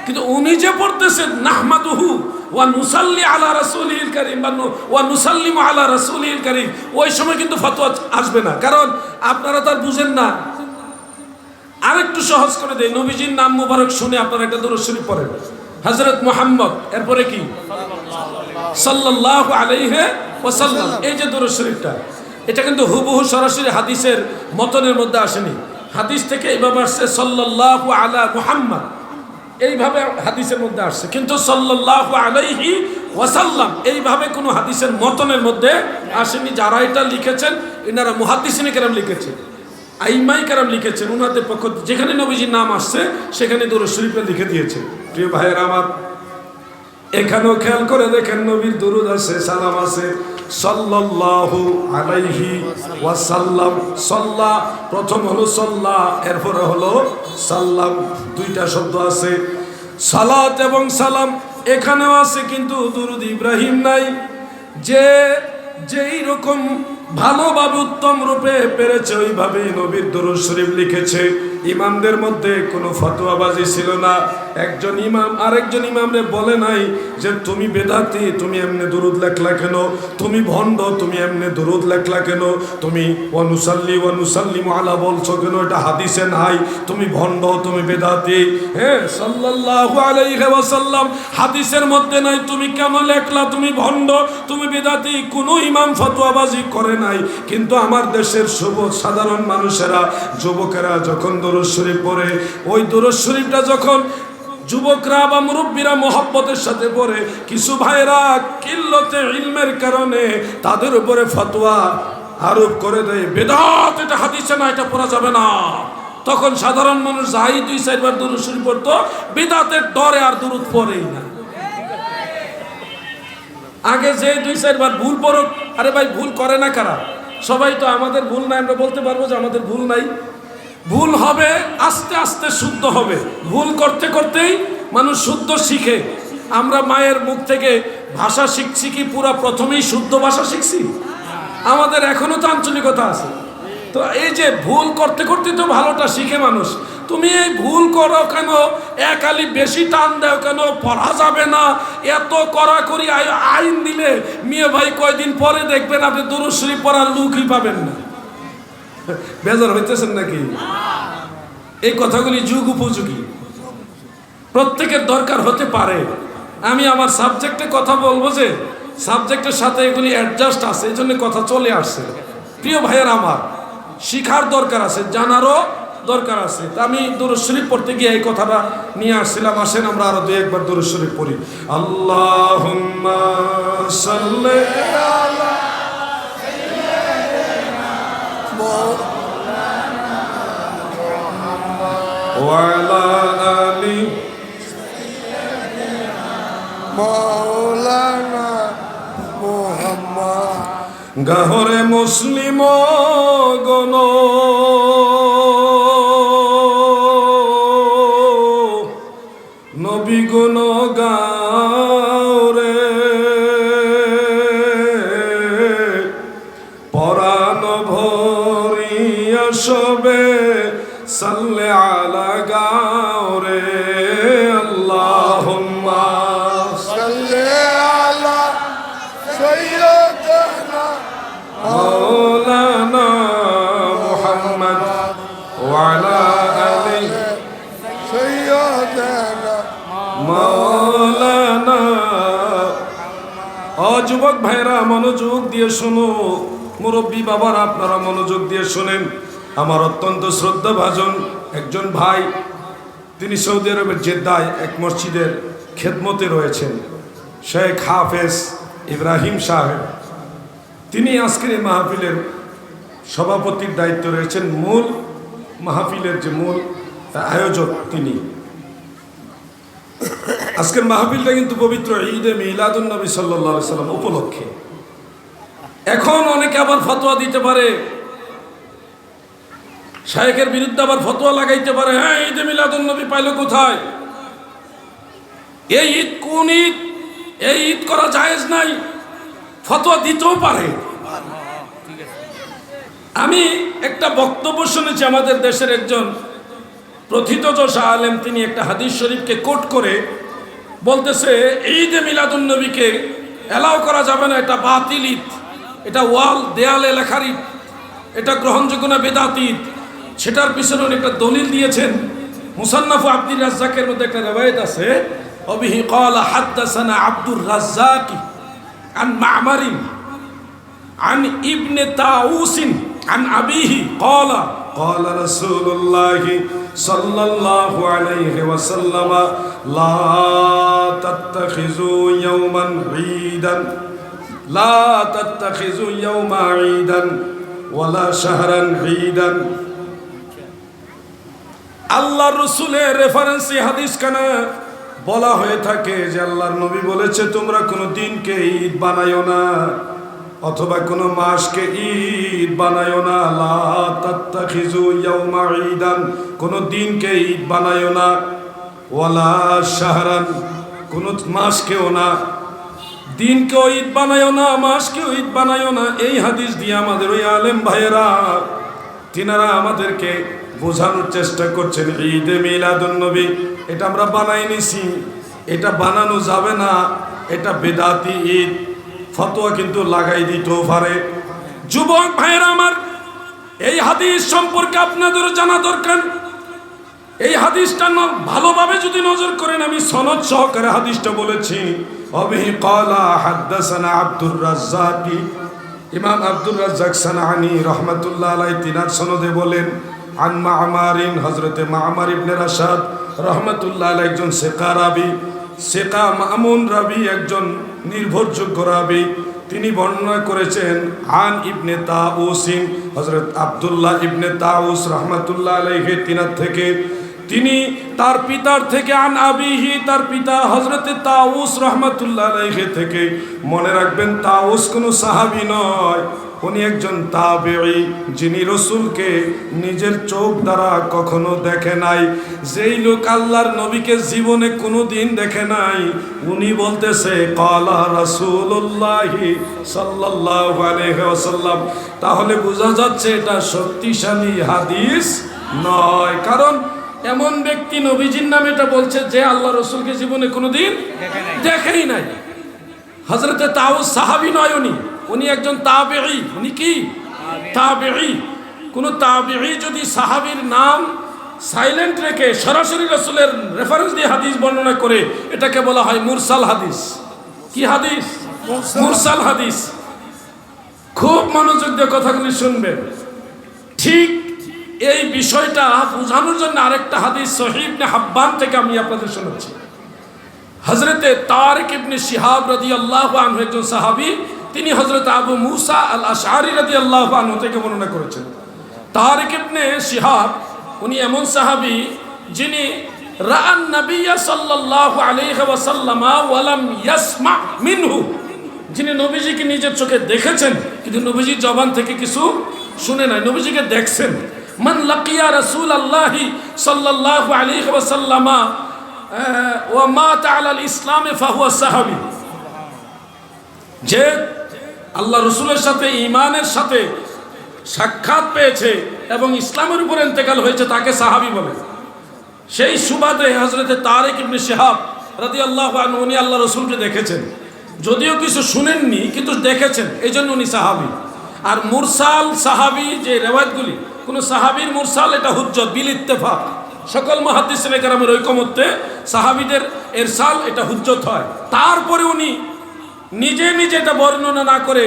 কিন্তু উনি যে পড়তেছেন নাহমাদুহু ওয়া নুসাল্লি আলা রাসূলিল কারীম বা ওয়া নুসাল্লিমু আলা রাসূলিল কারীম, ওই সময় কিন্তু ফতোয়া আসবে না, কারণ আপনারা তো আর বুঝেন না। আরেকটু সহজ করে দেই, নবীজির নাম মুবারক শুনে আপনারা একটা দুরূদ শরীফ পড়েন, হযরত মুহাম্মদ, এরপরে কি সাল্লাল্লাহু আলাইহি ওয়াসাল্লাম। এই যে দুরূদ শরীফটা, এটা কিন্তু হুবহু সরাসরি হাদিসের মতনের মধ্যে আসেনি। হাদিস থেকে এইভাবে আসছে সাল্লাল্লাহু আলা মুহাম্মদ, এইভাবে হাদিসের মধ্যে আসছে, কিন্তু সাল্লাল্লাহু আলাইহি ওয়াসাল্লাম এইভাবে কোনো হাদিসের মতনের মধ্যে আসেনি। যারা এটা লিখেছেন এনারা মুহাদ্দিসিনে কেরাম লিখেছেন, আইমাই কেরাম লিখেছেন, ওনাদের পক্ষ যেখানে নবীজির নাম আসছে সেখানে দুরূদ শরীফে লিখে দিয়েছে। প্রিয় ভাইয়েরা আমার, এখানেও খেয়াল করে দেখেন নবীর দুরূদ আছে, সালাম আছে, সাল্লাল্লাহু আলাইহি ওয়াসাল্লাম। সাল্লা প্রথম হলো সাল্লা, এরপরে হলো সাল্লাম, দুইটা শব্দ আছে, সালাত এবং সালাম এখানেও আছে, কিন্তু দুরূদ ইব্রাহিম নাই। যেই রকম ভালোভাবে উত্তম রূপে পেরেছে ওইভাবেই নবীর দুরূদ শরীফ লিখেছে। ইমামদের মধ্যে কোনো ফতোয়াবাজি ছিল না। একজন ইমাম আরেকজন ইমামরে বলে নাই যে তুমি বেদাতি, তুমি এমনি দুরূদ লেখলা কেন, তুমি ভণ্ড, তুমি এমনি দুরূদ লেখলা কেন, তুমি ওয়া নুসাল্লি ওয়া নুসাল্লিমু আলা বলছো কেন, এটা হাদিসে নাই, তুমি ভণ্ড, তুমি বেদাতি। হ্যাঁ, সাল্লাল্লাহু আলাইহি ওয়াসাল্লাম হাদিসের মধ্যে নাই, তুমি কেন লেখলা, তুমি ভণ্ড, তুমি বেদাতি। কোনো ইমাম ফতোয়াবাজি করে নাই। কিন্তু আমার দেশের সাধারণ মানুষেরা, যুবকেরা যখন দুরূদ শরীফ পড়ে, ওই দুরূদ শরীফটা যখন যুবকরা বা মুরব্বীরা মোহাব্বতের সাথে পড়ে, কিছু ভাইরা কিল্লতে ইলমের কারণে তাদের উপরে ফতোয়া আরোপ করে দেয়, বেদাত, এটা হাদিসে না, এটা পড়া যাবে না। তখন সাধারণ মানুষ যাই 2-4 বার দুরূদ শরীফ পড়তো, বেদাতের ডরে আর দুরূদ পড়েই না। আগে যে 2-4 বার ভুল পড়ুক, আরে ভাই ভুল করে না কারা? সবাই তো আমাদের ভুল নাই, আমরা বলতে পারবো যে আমাদের ভুল নাই। ভুল হবে, আস্তে আস্তে শুদ্ধ হবে। ভুল করতে করতেই মানুষ শুদ্ধ শিখে। আমরা মায়ের মুখ থেকে ভাষা শিখছি কি পুরা প্রথমেই শুদ্ধ ভাষা শিখছি? আমাদের এখনো তো আঞ্চলিকতা আছে। তো এই যে ভুল করতে করতে তো ভালোটা শিখে মানুষ। তুমি এই ভুল করো কেন, এক আলি বেশি টান দাও কেন, পড়া যাবে না, এত কড়াকড়ি আইন দিলে মেয়ে ভাই কয়দিন পরে দেখবেন আপনি দুরূদ শরীফ পড়ার লুকই পাবেন না। বেজার হইতেছেন নাকি? এই কথাগুলি যুগ উপযোগী, প্রত্যেকের দরকার হতে পারে। আমি আমার সাবজেক্টে কথা বলবো যে সাবজেক্টের সাথে এগুলি অ্যাডজাস্ট আছে, এই জন্য কথা চলে আসছে। প্রিয় ভাইয়ের আমার, শিখার দরকার আছে, জানারও দরকার আছে। তা আমি দুরূদ শরীফ পড়তে গিয়ে এই কথাটা নিয়ে আসছিলাম। আসেন আমরা আরো 2-1 বার দুরূদ শরীফ পড়ি। আল্লাহুম্মা সাল্লি আলা ওয়া আলা আলি মাওলানা গাহরে মুসলিম গণ নবী গুণ গাওরে পরাণ ভরিয়া সবে সাল্লে আলা গাওরে আল্লাহুম্মা সাল্লি আলা সাইয়্যিদিনা মাওলানা মুহাম্মদ ওয়া আলা আলিহি সাইয়্যিদিনা মাওলানা। যুবক ভাইরা মনোযোগ দিয়ে শোনো, মুরব্বী বাবারা আপনারা মনোযোগ দিয়ে শোনেন। আমার অত্যন্ত শ্রদ্ধাভাজন একজন ভাই, তিনি সৌদি আরবের জেদ্দায় এক মসজিদের খেদমতে রয়েছেন, শেখ হাফেজ ইব্রাহিম সাহেব। তিনি আজকের এই মাহফিলের সভাপতির দায়িত্ব রয়েছেন, মূল মাহফিলের যে মূল আয়োজক তিনি। আজকের মাহফিলটা কিন্তু পবিত্র ঈদে মিলাদুন নবী সাল্লাল্লাহু আলাইহি সাল্লাম উপলক্ষে। এখন অনেকে আবার ফতোয়া দিতে পারে, শায়েখের বিরুদ্ধে আবার ফতোয়া লাগাইতে পারে, হ্যাঁ ঈদে মিলাদুন নবী পাইলো কোথায়? এই ঈদ কোন ঈদ? এই ঈদ করা জায়েজ নাই, ফতোয়া দিতেও পারে। আমি একটা বক্তব্য শুনেছি আমাদের দেশের একজন প্রথিতযশা আলেম, তিনি একটা হাদিস শরীফকে কোট করে বলতেছে ঈদে মিলাদুন নবীকে অ্যালাউ করা যাবে না, এটা বাতিল ঈদ, এটা ওয়াল দেয়ালে লেখার ঈদ, এটা গ্রহণযোগ্য না, বেদাত ঈদ। সেটার পিছনে উনি একটা দলিল দিয়েছেন। মুসান্নাফ আব্দুর রাজ্জাকের মধ্যে একটা রিওয়ায়াত আছে, অবিহি ক্বালা হাদাসানা আব্দুর রাজ্জাক আন মা'মারিন আন ইবনে তাউসিন আন আবিহি ক্বালা قال رسول الله صلى الله عليه وسلم لا تتخذوا يوما عيدا لا تتخذوا يوم عيدا ولا شهرا عيدا। আল্লাহর রাসূলের রেফারেন্সে হাদিস কানা বলা হয়ে থাকে যে আল্লাহর নবী বলেছে তোমরা কোনো দিনকে ঈদ বানায়ো না, অথবা কোনো মাসকে ঈদ বানায়ো না। লা তাত্তাখিযু ইয়াউমা ঈদান, কোনো দিনকে ঈদ বানায়ো না। ওয়ালা শাহরান, কোনো মাসকেও না, দিনকেও ঈদ বানায়ো না, মাসকেও ঈদ বানায়ো না। এই হাদিস দিয়ে আমাদের ওই আলেম ভাইয়েরা তিনারা আমাদেরকে বোঝানোর চেষ্টা করছেন ঈদে মিলাদুন নবী এটা আমরা বানাই নিছি, এটা বানানো যাবে না, এটা বেদাতি ঈদ। ফতোয়া কিন্তু লাগাই দিতেও পারে। যুবক ভাইয়েরা আমার, এই হাদিস সম্পর্কে আপনাদেরও জানা দরকার। এই হাদিসটা ভালোভাবে যদি নজর করেন, আমি সনদ সহকারে হাদিসটা বলেছি। অবিহি ক্বালা হাদাসানা আব্দুর রাজ্জাক, ইমাম আব্দুর রাজ্জাক সানাআনী রাহমাতুল্লাহ আলাইহি তিনার সনদে বলেন আন মা'মারিন, হযরতে মা'মার ইবনে রাশাদ রাহমাতুল্লাহ আলাইহি একজন সিকা রাবী, সিকা মামুন রাবী, একজন নির্ভরযোগ্য রাবী। তিনি বর্ণনা করেছেন আন ইবনে তাউসিন, হযরত আব্দুল্লাহ ইবনে তাউস রাহমাতুল্লাহ আলাইহি তিনার থেকে, তিনি তার পিতার থেকে আন আবিহি, তার পিতা হযরতে তাউস রাহমাতুল্লাহ আলাইহি থেকে। মনে রাখবেন তাউস কোনো সাহাবী নয়, উনি একজন তাবেঈ, যিনি রাসূলকে নিজের চোখ দ্বারা কখনো দেখে নাই। যেই লোক আল্লাহর নবীকে জীবনে কোনো দিন দেখে নাই, উনি বলতেছে ক্বালা রাসূলুল্লাহি সাল্লাল্লাহু আলাইহি ওয়াসাল্লাম। তাহলে বোঝা যাচ্ছে এটা শক্তিশালী হাদিস নয়, কারণ এমন ব্যক্তি নবীজির নামে এটা বলছে যে আল্লাহ রাসূলকে জীবনে কোনোদিন দেখেই নাই। হযরতে তাউস সাহাবী নয়, উনি একজন তাবেঈ। উনি কি তাবেঈ? কোন তাবেঈ যদি সাহাবীর নাম সাইলেন্ট রেখে সরাসরি রাসূলের রেফারেন্স দিয়ে হাদিস বর্ণনা করে, এটাকে বলা হয় মুরসাল হাদিস। কি হাদিস? মুরসাল হাদিস। খুব মনোযোগ দিয়ে কথাগুলি শুনবেন। ঠিক এই বিষয়টা বোঝানোর জন্য আরেকটা হাদিস সহিহ ইবনে হাব্বান থেকে আমি আপনাদের শোনাচ্ছি। হযরতে তারিক ইবনে শিহাব রাদিয়াল্লাহু আনহু একজন সাহাবী, তিনি হযরত আবু মুসা আল আশআরী রাদিয়াল্লাহু আনহু থেকে বর্ণনা করেছেন। তারিক ইবনে শিহাব উনি এমন সাহাবী যিনি রাআন নবী সাল্লাল্লাহু আলাইহি ওয়াসাল্লাম ওয়া লাম ইয়াসমা মিনহু, যিনি নবীজিকে নিজের চোখে দেখেছেন কিন্তু নবীজির জবান থেকে কিছু শুনে নাই, নবীজিকে দেখছেন। মান লাকিয়া রাসূলুল্লাহি সাল্লাল্লাহু আলাইহি ওয়াসাল্লাম ওয়া মাতা আলাল ইসলামে ফাহুয়া সাহাবী, যে আল্লাহ রসুলের সাথে ঈমানের সাথে সাক্ষাৎ পেয়েছে এবং ইসলামের উপর ইন্তেকাল হয়েছে তাকে সাহাবী বলে। সেই সুবাদে হযরতে তারিক ইবনে শিহাব রাদিয়াল্লাহু আনহু উনি আল্লাহ রসুলকে দেখেছেন, যদিও কিছু শুনেননি কিন্তু দেখেছেন, এই জন্য উনি সাহাবী। আর মুরসাল সাহাবী যে রেওয়ায়াতগুলি, কোন সাহাবীর মুরসাল এটা হুজ্জত বিল ইত্তেফাক, সকল মুহাদ্দিসিনে কেরামের ঐকমত্যে সাহাবীদের ইরসাল এটা হুজ্জত হয়। তারপরে উনি নিজে নিজে এটা বর্ণনা না করে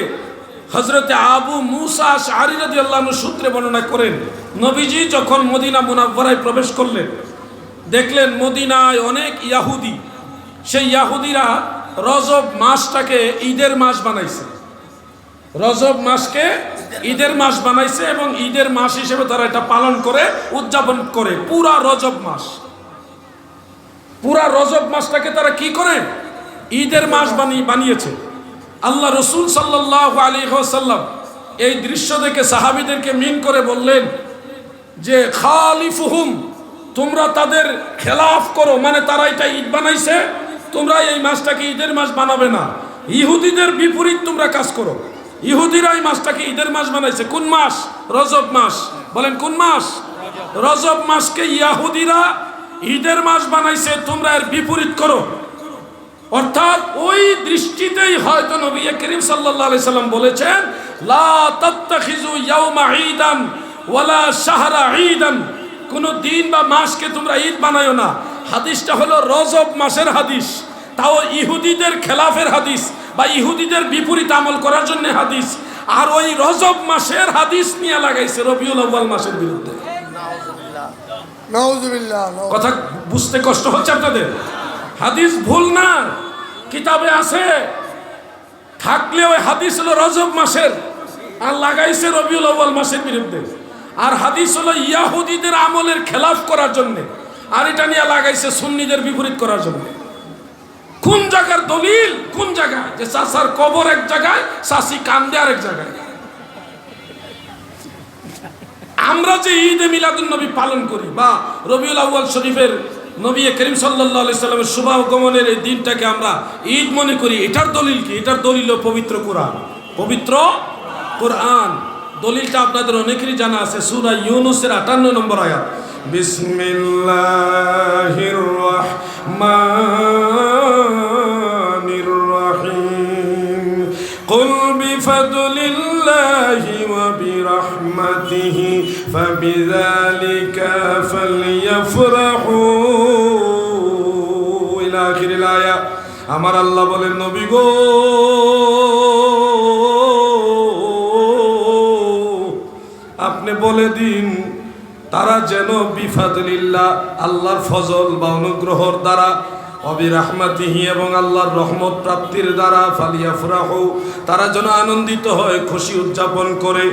হযরতে আবু মুসা আশআরী রাদিয়াল্লাহু আনহু সূত্রে বর্ণনা করেন, নবীজি যখন মদিনা মুনাওয়ারায় প্রবেশ করলেন, দেখলেন মদিনায় অনেক ইয়াহুদি, সেই ইয়াহুদিরা রজব মাসটাকে ঈদের মাস বানাইছে, রজব মাসকে ঈদের মাস বানাইছে এবং ঈদের মাস হিসেবে তারা এটা পালন করে উদযাপন করে। পুরা রজব মাসটাকে তারা কি করে ঈদের মাস বানিয়েছে। আল্লাহ রসুল সাল্লাল্লাহু আলাইহি ওয়াসাল্লাম এই দৃশ্য দেখে সাহাবীদেরকে মিন করে বললেন যে খালিফুহুম, তোমরা তাদের খেলাফ করো, মানে তারা এটা ঈদ বানাইছে, তোমরা এই মাসটাকে ঈদের মাস বানাবে না, ইহুদিদের বিপরীত তোমরা কাজ করো। ইহুদিরা এই মাসটাকে ঈদের মাস বানাইছে, কোন মাস? রজব মাস। বলেন কোন মাস? রজব মাসকে ইহুদিরা ঈদের মাস বানাইছে, তোমরা এর বিপরীত করো। অর্থাৎ ওই দৃষ্টিতেই হয়তো নবী করিম সাল্লাল্লাহু আলাইহি সাল্লাম বলেছেন লা তাত্তাখিযু ইয়াওমা ঈদান ওয়ালা শাহরা ঈদান, কোন দিন বা মাসকে তোমরা ঈদ বানায়ো না। হাদিসটা হলো রজব মাসের হাদিস, তাও ইহুদিদের খেলাফের হাদিস বা ইহুদিদের বিপরীত আমল করার জন্য হাদিস। আর ওই রজব মাসের হাদিস নিয়ে লাগাইছে রবিউল আউয়াল মাসের বিরুদ্ধে। নাউযুবিল্লাহ। কথা বুঝতে কষ্ট হচ্ছে আপনাদের? হাদিস ভুল না, কিতাবে আছে, থাকলে ওই হাদিস হলো রজব মাসের আর লাগাইছে রবিউল আউয়াল মাসের বিরুদ্ধে। আর হাদিস হলো ইয়াহুদিদের আমলের খেলাফ করার জন্য, আর এটা নিয়ে লাগাইছে সুন্নিদের বিপরীত করার জন্য। কোন জায়গার দলিল? কোন জায়গায় যে চাচার কবর এক জায়গায়, চাচি কান্দে আরেক জায়গায়? আমরা যে ঈদে মিলাদুন নবী পালন করি বা রবিউল আউয়াল শরীফের নবী করিম সাল্লাল্লাহু আলাইহি সাল্লামের শুভাগমনের এই দিনটাকে আমরা ঈদ মনে করি, এটার দলিল কি? এটার দলিল পবিত্র কোরআন। পবিত্র কোরআন দলিলটা আপনাদের অনেকেরই জানা আছে, সূরা ইউনূসের 58 নম্বর আয়াত, বিসমিল্লাহির রহমানির রহিম, কুল বিফাদলিল্লাহি ওয়া বিরহমাতিহি ফাবিযালিকা ফালইফরাহু ইলা আখিরিল আয়া। আমার আল্লাহ বলেন, নবী গো, আপনি বলে দিন তারা যেন বিফাদলিল্লাহ, আল্লাহর ফজল বা অনুগ্রহর দ্বারা, অবিরাহমাতিহি এবং আল্লাহর রহমত প্রাপ্তির দ্বারা, ফালিয়াফরাহু, তারা যেন আনন্দিত হয়, খুশি উদযাপন করে।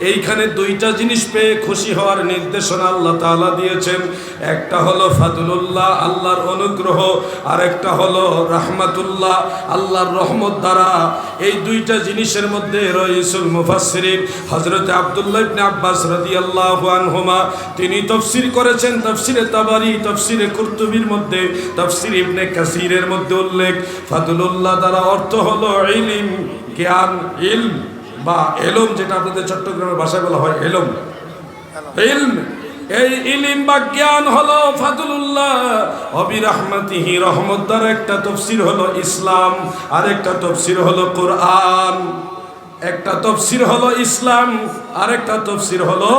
এইখানে দুইটা জিনিস পেয়ে খুশি হওয়ার নির্দেশনা আল্লাহ তাআলা দিয়েছেন। একটা হলো ফাদলুল্লাহ, আল্লাহর অনুগ্রহ, আর একটা হলো রাহমাতুল্লাহ, আল্লাহর রহমত দ্বারা। এই দুইটা জিনিসের মধ্যে রাইসুল মুফাসসিরিন হযরত আব্দুল্লাহ ইবনে আব্বাস রাদিয়াল্লাহু আনহুমা তিনি তাফসীর করেছেন, তাফসীরে তাবারি, তাফসীরে কুরতুবীর মধ্যে, তাফসীর ইবনে কাসীরের মধ্যে উল্লেখ, ফাদলুল্লাহ দ্বারা অর্থ হলো ইলম, জ্ঞান, ইলম বা এলম, যেটা আপনাদের চট্টগ্রামের ভাষায় বলা হয় এলম। ইলম, এই ইলম বা জ্ঞান হলো ফাদলুল্লাহ। অবিরাহমাতিহি, রহমত দ্বারা একটা তাফসীর হলো ইসলাম, আর একটা তাফসীর হলো কোরআন। একটা তাফসীর হলো ইসলাম, আর একটা তাফসীর হলো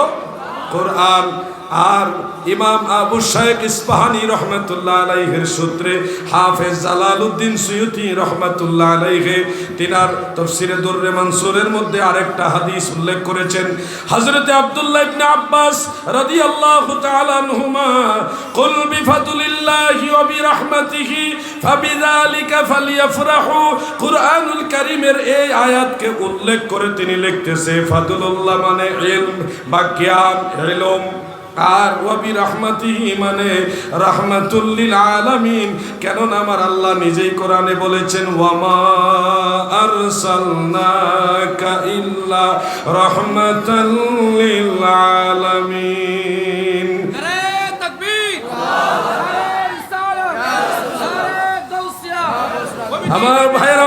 কোরআন। আর ইমাম আবু শাইখ ইসফাহানি রহমতুল্লাহ আলাইহির সূত্রে হাফেজ জালালউদ্দিন সুয়ুতি রহমতুল্লাহ আলাইহি তিনার তাফসীরে দুররে মানসুরের মধ্যে আরেকটা হাদিস উল্লেখ করেছেন, হযরত আব্দুল্লাহ ইবনে আব্বাস রাদিয়াল্লাহু তাআলা আনহুমা, কুল বিফাদলিল্লাহি ওয়া বিরহমাতিহি ফাবিযালিকা ফালইফরাহু, কুরআনুল কারীমের এই আয়াতকে উল্লেখ করে তিনি লিখতেছে, ফাদলুল্লাহ মানে ইলম বা জ্ঞান, ইলম, আর ওয়াবি রাহমাতিহি মানে রাহমাতুল লিল আলামিন, কেননা আমার আল্লাহ নিজেই কোরআনে বলেছেন ওয়ামা আরসালনাকা ইল্লা রাহমাতাল লিল আলামিন। আমার ভাইয়েরা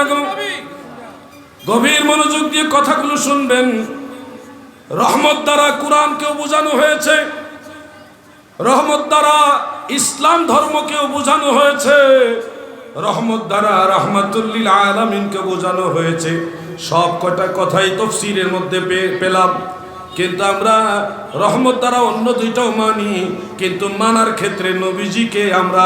গভীর মনোযোগ দিয়ে কথাগুলো শুনবেন। রহমত দ্বারা কোরআনকেও বোঝানো হয়েছে, রহমত দ্বারা ইসলাম ধর্মকেও বোঝানো হয়েছে, রহমত দ্বারা রাহমাতুল লিল আলামিনকে বোঝানো হয়েছে। সব কটা কথাই তাফসীরের মধ্যে পেলাম, কিন্তু আমরা রহমত দ্বারা অন্য দুইটাও মানি, কিন্তু মানার ক্ষেত্রে নবীজিকে আমরা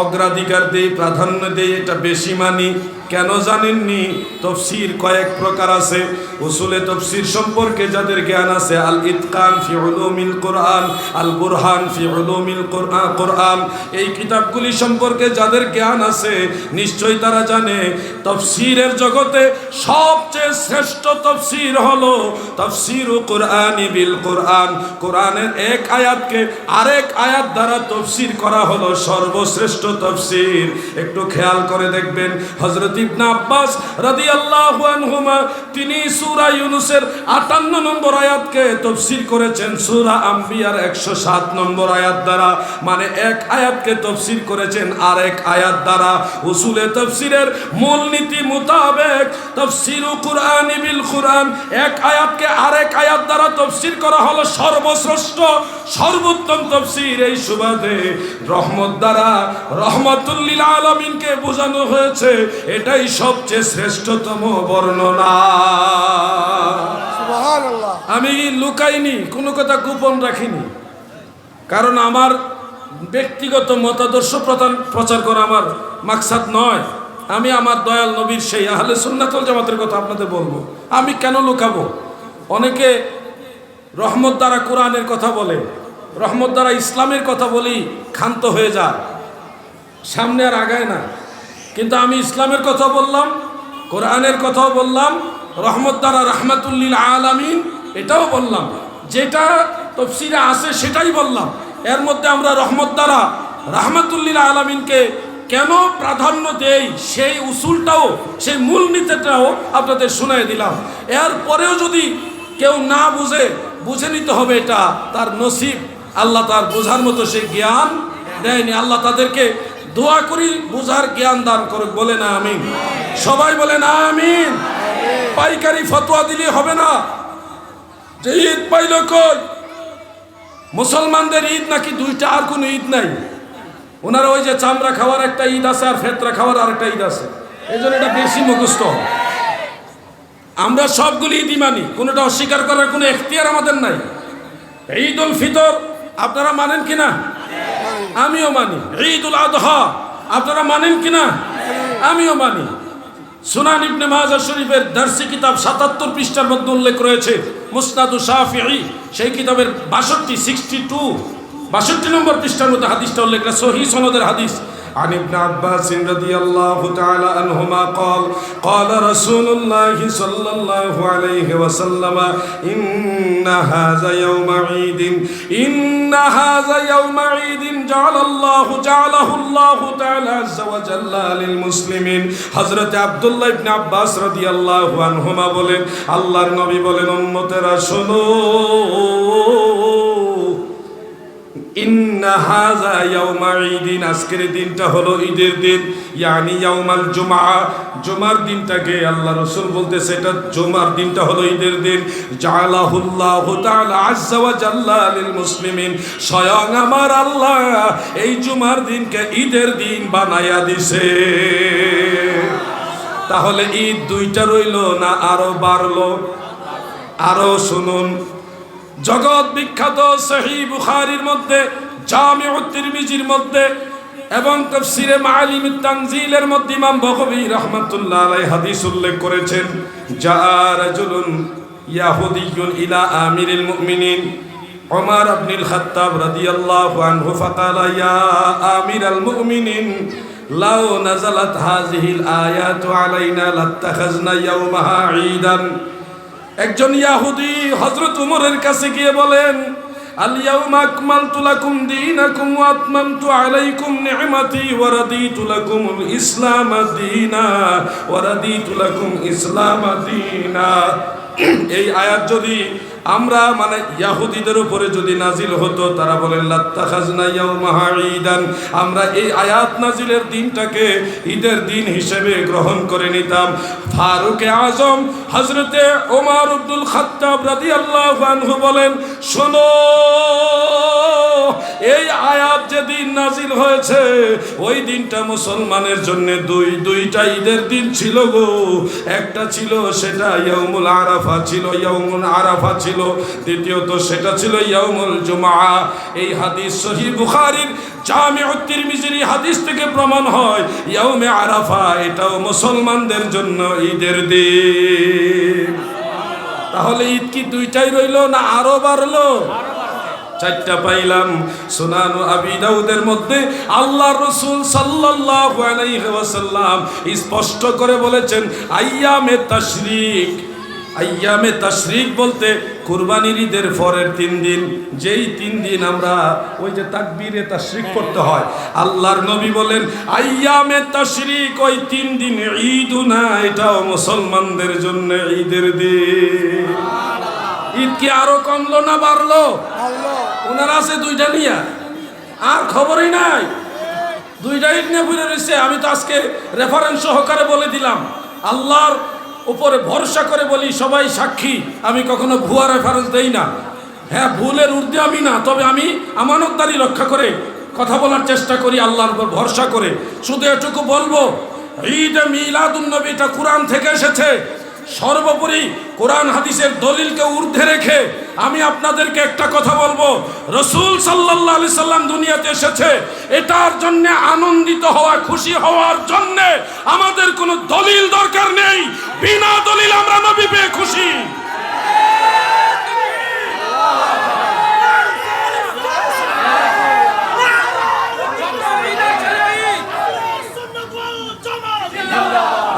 অগ্রাধিকার দেই, প্রাধান্য দেই, এটা বেশি মানি। কেন জানেননি? তাফসীর কয়েক প্রকার আছে। উসুলে তাফসীর সম্পর্কে যাদের জ্ঞান আছে, আল ইতকান ফি উলুমিল কোরআন, আল বুরহান ফি উলুমিল কোরআন, এই কিতাবগুলি সম্পর্কে যাদের জ্ঞান আছে নিশ্চয়ই তারা জানে তাফসীরের জগতে সবচেয়ে শ্রেষ্ঠ তাফসীর হলো তাফসীরু কুরআনি বিল কোরআন। কোরআনের এক আয়াতকে আরেক আয়াত দ্বারা তাফসীর করা হলো সর্বশ্রেষ্ঠ তাফসীর। একটু খেয়াল করে দেখবেন, হযরত ইবনে আব্বাস রাদিয়াল্লাহু আনহুমা তিনি সূরা ইউনূসের ৫৮ নম্বর আয়াতকে তাফসীর করেছেন সূরা আম্বিয়ার ১০৭ নম্বর আয়াত দ্বারা, মানে এক আয়াতকে তাফসীর করেছেন আরেক আয়াত দ্বারা। উসুলে তাফসীরের মূলনীতি মোতাবেক তাফসীরু কুরআনি বিল কুরআন, এক আয়াতকে আরেক আয়াত দ্বারা তাফসীর করা হলো সর্বশ্রেষ্ঠ সর্বোত্তম তাফসীর। এই সুবাদে রহমত দ্বারা রাহমাতুল লিল আলামিনকে বোঝানো হয়েছে, এটাই সবচেয়ে শ্রেষ্ঠতম বর্ণনা। সুবহানাল্লাহ। আমি লুকাইনি, কোনো কথা গোপন রাখিনি, কারণ আমার ব্যক্তিগত মতাদর্শ প্রচার করা আমার মাকসাদ নয়। আমি আমার দয়াল নবীর সেই আহলে সুন্নাত ওয়াল জামাতের কথা আপনাদের বলবো। আমি কেন লুকাবো? অনেকে রহমত দ্বারা কোরআনের কথা বলে, রহমত দ্বারা ইসলামের কথা বলি, ক্ষান্ত হয়ে যায়, সামনে আর আগায় না। কিন্তু আমি ইসলামের কথা বললাম, কোরআনের কথাও বললাম, রহমত দ্বারা রাহমাতুল লিল আলামিন এটাও বললাম, যেটা তাফসীরে আছে সেটাই বললাম। এর মধ্যে আমরা রহমত দ্বারা রাহমাতুল লিল আলামিনকে কেন প্রাধান্য দেই সেই উসুলটাও, সেই মূলনীতিটাও আপনাদের শুনাই দিলাম। এরপরেও যদি কেউ না বুঝে নিতে হবে, এটা তার নসিব, আল্লাহ তার বোঝার মতো সেই জ্ঞান দেয়নি। আল্লাহ তাদেরকে দোয়া করি বুঝার জ্ঞান দান করুক, বলে না আমিন। সবাই বলে না আমিন। পাইকারি ফতোয়া দিলে হবে না যে ঈদ পাইল কই, মুসলমানদের ঈদ নাকি দুইটা, আর কোনো ঈদ নাই। ওনারা ওই যে চামড়া খাওয়ার একটা ঈদ আছে আর ফেতরা খাওয়ার আরেকটা ঈদ আছে, এই জন্য এটা বেশি মুখস্থ। আমরা সবগুলি ঈদই মানি, কোনোটা অস্বীকার করার কোনো এখতিয়ার আমাদের নাই। ঈদ উল ফিতর আপনারা মানেন কিনা? আমিও মানি। ঈদ উল আযহা আপনারা মানেন কিনা? আমিও মানি। সুনান ইবনে মাজাহ শরীফের দারসি কিতাব ৭৭ পৃষ্ঠার মধ্যে উল্লেখ রয়েছে, মুসনাদু শাফিঈ সেই কিতাবের 62 নম্বর পৃষ্ঠার মধ্যে হাদিসটা উল্লেখ, সহিহ সনদের হাদিস। عن ابن عباس رضي الله تعالى عنهما قال رسول الله صلى الله عليه وسلم إن هذا يوم عيد جعله الله تعالى عز وجل للمسلمين। হযরত আব্দুল্লাহ ইবনে আব্বাস রাদিয়াল্লাহু আনহুমা বলেন, আল্লাহর নবী বলেন, উম্মতেরা শোনো, ইন্না হাযা ইয়াউমা ঈদিন, আজকের দিনটা হলো ঈদের দিন, ইয়ানি ইয়াউমাল জুমআ, জুমার দিনটাকে আল্লাহ রাসূল বলতেছে এটা জুমার দিনটা হলো ঈদের দিন। জাআলাহুল্লাহু তাআলা আযজা ওয়া জাল্লা লিল মুসলিমিন, স্বয়ং আমার আল্লাহ এই জুমার দিনকে ঈদের দিন বানায়া দিছে। তাহলে ঈদ দুইটা রইল না আরো বাড়লো? আরো শুনুন, জগৎ বিখ্যাত সহিহ বুখারীর মধ্যে, জামিউত তিরমিজির মধ্যে এবং তাফসীরে মাআলিমুত তানজিলের মধ্যে ইমাম বগবী রাহমাতুল্লাহ আলাইহি হাদিস উল্লেখ করেছেন, জাআ রাজুলুন ইয়াহুদিয়্যুন ইলা আমিরিল মুমিনিন ওমর ইবনুল খাত্তাব রাদিয়াল্লাহু আনহু ফাকালা ইয়া আমিরাল মুমিনিন লাউ নাযালাত হাযিহিল আয়াতু আলাইনা লাত্তাখাযনা ইয়াওমাহা ঈদান। একজন ইয়াহুদি হযরত উমরের কাছে গিয়ে বলেন, আল-ইয়াউমা আকমালতু লাকুম দীনাকুম ওয়া আতমামতু আলাইকুম নি'মাতি ওয়া রাদিতু লাকুমুল ইসলাম দীনা ওয়া রাদিতু লাকুম ইসলাম দীনা। এই আয়াত যদি আমরা মানে ইহুদিদের উপরে যদি নাজিল হতো, তারা বলেন লাত্তাখাজনা ইয়াউমাহা ঈদান, আমরা এই আয়াত নাজিলের দিনটাকে ঈদের দিন হিসেবে গ্রহণ করে নিতাম। ফারুক আজম হযরতে ওমর ইবনুল খাত্তাব রাদিয়াল্লাহু আনহু বলেন, শোনো, এই আয়াত যেদিন নাজিল হয়েছে ওই দিনটা মুসলমানের জন্য দুইটা ঈদের দিন ছিল গো। একটা ছিল সেটা ইয়াউমুল আরাফা ছিল, ইয়াউমুল আরাফা ছিল। দ্বিতীয়ত সেটা ছিল ইয়াউমুল জুমআ। এই হাদিস সহিহ বুখারীর জামিউত তিরমিজির হাদিস থেকে প্রমাণ হয় ইয়াউমে আরাফা এটাও মুসলমানদের জন্য ঈদের দিন। তাহলে ঈদ কি দুইটাই রইলো না আরো বাড়লো? চারটা পাইলাম। সুনান আবি দাউদের মধ্যে আল্লাহর রাসূল সাল্লাল্লাহু আলাইহি ওয়াসাল্লাম স্পষ্ট করে বলেছেন আইয়ামে তাশরিক। আইয়ামে তাশরিক বলতে কুরবানির ঈদের পরের 3 দিন, যেই 3 দিন আমরা ওই যে তাকবীরে তাশরিক করতে হয়, আল্লাহর নবী বলেন আইয়ামে তাশরিক ওই 3 দিন ঈদ না, এটাও মুসলমানদের জন্য ঈদের দিন। ঈদ কি আরো কমলো না বাড়লো? ওনারা আছে দুইটা নিয়ে আর খবরই নাই, দুইটা ঈদ নিয়ে ঘুরে রয়েছে। আমি তো আজকে রেফারেন্স সহকারে বলে দিলাম, আল্লাহর উপরে ভরসা করে বলি, সবাই সাক্ষী, আমি কখনো ভুয়া রেফারেন্স দেই না। হ্যাঁ, ভুলের ঊর্ধ্বে আমি না, তবে আমি আমানতদারি রক্ষা করে কথা বলার চেষ্টা করি আল্লাহর উপর ভরসা করে। শুধু এটুকু বলবো, ঈদ মিলাদুন নবী এটা কোরআন থেকে এসেছে। সর্বোপরি কোরআন হাদিসের দলিলকে ঊর্ধ্বে রেখে আমি আপনাদেরকে একটা কথা বলবো, রাসূল সাল্লাল্লাহু আলাইহি সাল্লাম দুনিয়াতে এসেছে এটার জন্য আনন্দিত হওয়া, খুশি হওয়ার জন্য আমাদের কোনো দলিল দরকার নেই। বিনা দলিল আমরা নবী পেয়ে খুশি।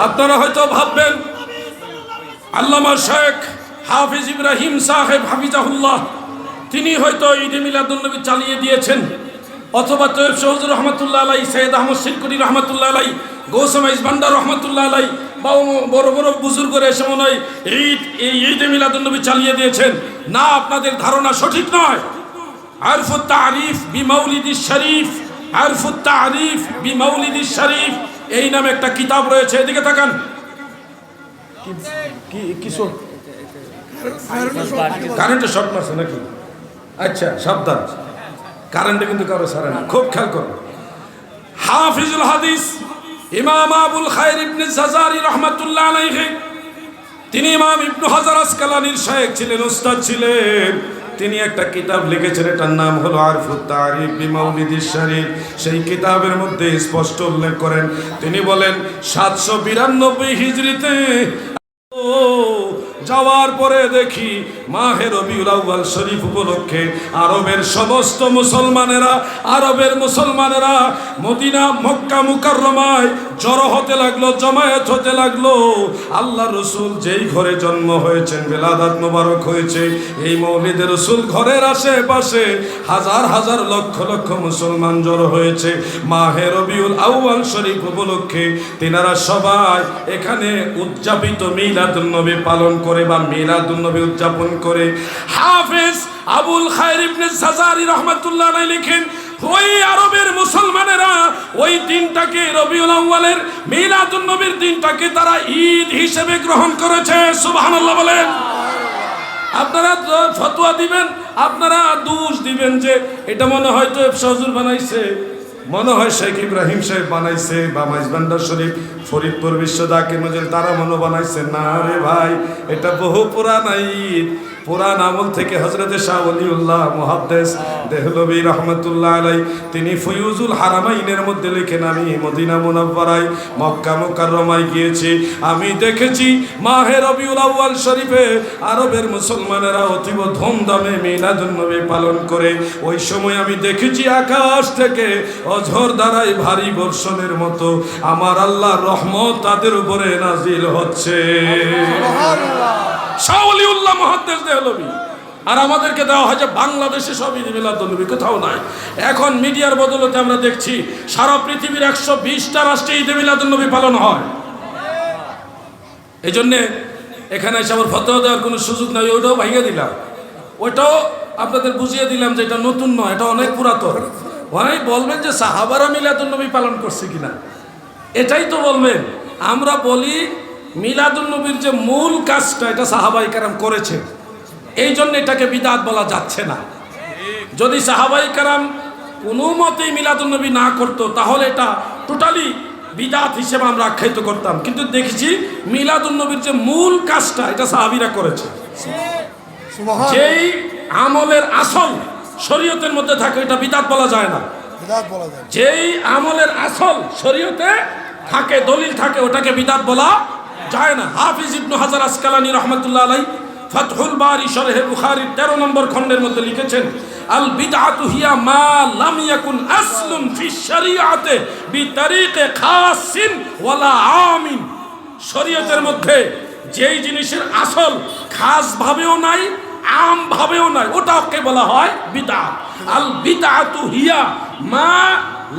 আপনারা হয়তো ভাববেন আল্লামা শেখ হাফিজ ইব্রাহিম সাহেব হাফিজাহুল্লাহ তিনি হয়তো ঈদে মিলাদুন্নবী চালিয়ে দিয়েছেন, অথবা তৈয়ব শহীদ রহমতুল্লাহ আলাই, সৈয়দ আহমদ শিরকুরি রহমতুল্লাহ আলাই, গৌসম ইসবান্ডার রহমতুল্লাহ আলাই বা বড় বড় বুজুর্গরা এসে মনে হয় ঈদে মিলাদুন্নবী চালিয়ে দিয়েছেন। না, আপনাদের ধারণা সঠিক নয়। আরফুত তারিফ বিমাউলিদিস শরীফ, আরফুত তারিফ বিমাউলিদিস শরীফ এই নামে একটা কিতাব রয়েছে। এদিকে তাকান। কারেন্টে শর্ট মারছে নাকি? আচ্ছা, সাবধান, কারেন্টে কিন্তু কারো সারে না, খুব খেয়াল করো। হাফিজুল হাদিস ইমাম আবুল খায়র ইবনে জাজারি রাহমাতুল্লাহ আলাইহি, তিনি ইমাম ইবনে হাজার আসকালানির শায়েখ ছিলেন, উস্তাদ ছিলেন। তিনি একটা কিতাব লিখেছেন, এটার নাম হলো আরফুত তারিফ বিমাউলিদিস শরীফ। সেই কিতাবের মধ্যে স্পষ্ট উল্লেখ করেন, তিনি বলেন 792 হিজরিতে যাওয়ার পরে দেখি মাহে রবিউল আউয়াল শরীফ উপলক্ষে আরবের মুসলমানেরা মদিনা মক্কা মুকাররমায় জড়ো হতে লাগলো, জমায়েত হতে লাগলো। আল্লাহ রসুল যেই ঘরে জন্ম হয়েছেন, বেলাদাত মোবারক হয়েছে, এই মৌলিদে রসুল ঘরের আশেপাশে হাজার হাজার লক্ষ লক্ষ মুসলমান জড়ো হয়েছে মাহে রবিউল আউয়াল শরীফ উপলক্ষে। তিনারা সবাই এখানে উদযাপিত মিলাদুন নবী পালন করে বা মিলাদুন নবী উদযাপন করে। হাফেজ আবুল খায়র ইবনে জাজারি রাহমাতুল্লাহ আলাইহি লিখেন, ওই আরবের মুসলমানেরা ওই দিনটাকে রবিউল আউয়ালের মিলাদুন নবীর দিনটাকে তারা ঈদ হিসেবে গ্রহণ করেছে। সুবহানাল্লাহ বলেন। আপনারা ফতোয়া দিবেন, আপনারা দোষ দিবেন যে এটা মনে হয় তো হুজুর বানাইছে, মনে হয় শেখ ইব্রাহিম সাহেব বানাইছে, বা মাইজবান্ডার শরীফ ফরিদপুর বিশ্ব জাকির মজলিস তারা মনে বানাইছে। না রে ভাই, এটা বহু পুরান ঈদ। পুরান আমল থেকে হযরতে শাহ ওলিউল্লাহ মুহাদ্দিস দেহলভী রহমাতুল্লাহ আলাই তিনি ফয়ুজুল হারামাইনের মধ্যে লেখেন, আমি মদিনা মুনাওয়ারায় মক্কা মুকাররমায় গিয়েছি, আমি দেখেছি মাহে রবিউল আউয়াল শরীফে আরবের মুসলমানেরা অতীব ধুমধামে মিলাদুন নবী পালন করে। ওই সময় আমি দেখেছি আকাশ থেকে অঝর ধারায় ভারী বর্ষণের মতো আমার আল্লাহর রহমত তাদের উপরে নাজিল হচ্ছে। শাহ ওলিউল্লাহ মুহাদ্দিস দেহলভী আর আমাদেরকে দেওয়া হয় যে বাংলাদেশে সব ঈদ মিলাদুন্নবী, কোথাও নাই। এখন মিডিয়ার বদলতে আমরা দেখছি সারা পৃথিবীর 120টা রাষ্ট্রে ঈদ মিলাদুন্নবী পালন হয়। এই জন্যে এখানে এসে আবার ফতোয়া দেওয়ার কোনো সুযোগ নাই, ওইটাও ভাইয়া দিলাম, ওইটাও আপনাদের বুঝিয়ে দিলাম যে এটা নতুন নয়, এটা অনেক পুরাতন। অনেক বলবেন যে সাহাবারা মিলাদুন্নবী পালন করছে কিনা, এটাই তো বলবেন। আমরা বলি মিলাদুন্নবীর যে মূল কাজটা এটা সাহাবায়ে কেরাম করেছে, এই জন্য এটাকে বিদআত বলা যাচ্ছে না। যদি সাহাবায়ে কেরাম কোনো মতেই মিলাদুন্নবী না করতো তাহলে এটা টোটালি বিদআত হিসেবে আমরা আখ্যায়িত করতাম। কিন্তু দেখেছি মিলাদুন্নবীর যে মূল কাজটা এটা সাহাবীরা করেছে। যেই আমলের আসল শরীয়তের মধ্যে থাকে এটা বিদআত বলা যায় না। যেই আমলের আসল শরীয়তে থাকে, দলিল থাকে, ওটাকে বিদআত বলা যায় না। হাফিজ ইবনে হাজার আসকালানী রাহমাতুল্লাহ আলাইহি ফাতহুল বারি শরহে বুখারীর 13 নম্বর খণ্ডের মধ্যে লিখেছেন, আল বিদআতু হিয়া মা লাম ইয়াকুন আসলুন ফি শরিয়াতে বিতারিকে খাসিন ওয়ালা আমিন। শরীয়তের মধ্যে যেই জিনিসের আসল খাস ভাবেও নাই, আম ভাবেও নাই, ওটাকে বলা হয় বিদআত। আল বিদআতু হিয়া মা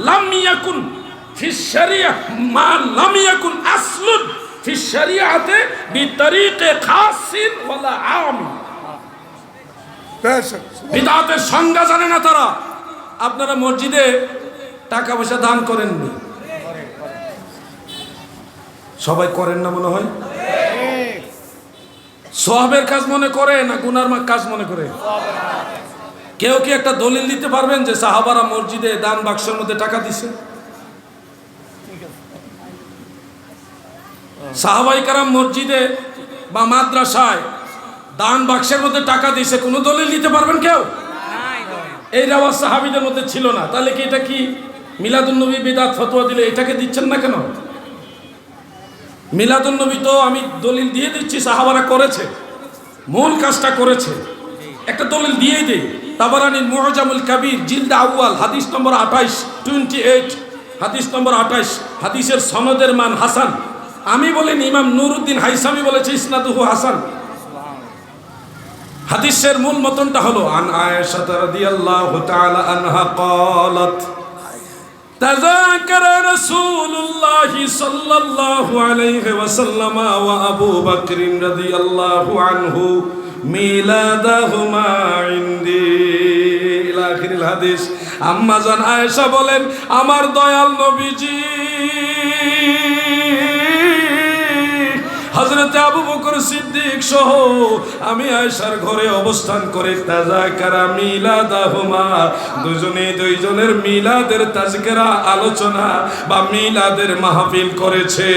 লাম ইয়াকুন ফি শরিয়া মা লাম ইয়াকুন আসলুন ফি শরিয়াতে বিতারিকে খাসিন ওয়ালা আমিন। বিদআতের সংজ্ঞা জানে না তারা। আপনারা মসজিদে টাকা পয়সা দান করেননি, সবাই করেন না মনে হয়? সওয়াবের কাজ মনে করে না গুনার কাজ মনে করে? কেউ কি একটা দলিল দিতে পারবেন যে সাহাবারা মসজিদে দান বাক্সের মধ্যে টাকা দিছে? সাহাবায়ে কেরাম মসজিদে বা মাদ্রাসায় দান বাক্সের মধ্যে টাকা দিছে, কোনো দলিল দিতে পারবেন কেউ? এই রেওয়াজ সাহাবীদের মধ্যে ছিল না। তাহলে কি এটা কি মিলাদুন্নবী বিদআত ফতোয়া দিলে এটাকে দিচ্ছেন না কেন? মিলাদুন্নবী তো আমি দলিল দিয়ে দিচ্ছি সাহাবারা করেছে, মূল কাজটা করেছে, একটা দলিল দিয়েই দেই। তাবারানীর মুআজামুল কাবীর জিলদ আউয়াল হাদিস নম্বর 28 হাদিস নম্বর 28, হাদিসের সনদের মান হাসান। আমি বলেন, ইমাম নুরউদ্দিন হাইসামি বলেছে ইসনাদুহু হাসান। হাদিসের মূল মতনটা হলো আন আয়েশা রাদিয়াল্লাহু তাআলা আনহা قالت تذاكر رسول الله صلى الله عليه وسلم وابو بكر رضي الله عنه মিলাদাহুমা ইনদি ইলা আখিরিল হাদিস। আম্মা জান আয়েশা বলেন, আমার দয়াল নবীজি হযরত আবু বকর সিদ্দিক সহ আমি আয়েশার ঘরে অবস্থান করে তাযাকারা মিলাদাহুমা, দুইজনের মিলাদের তাযকিরা আলোচনা বা মিলাদের মাহফিল করেছে।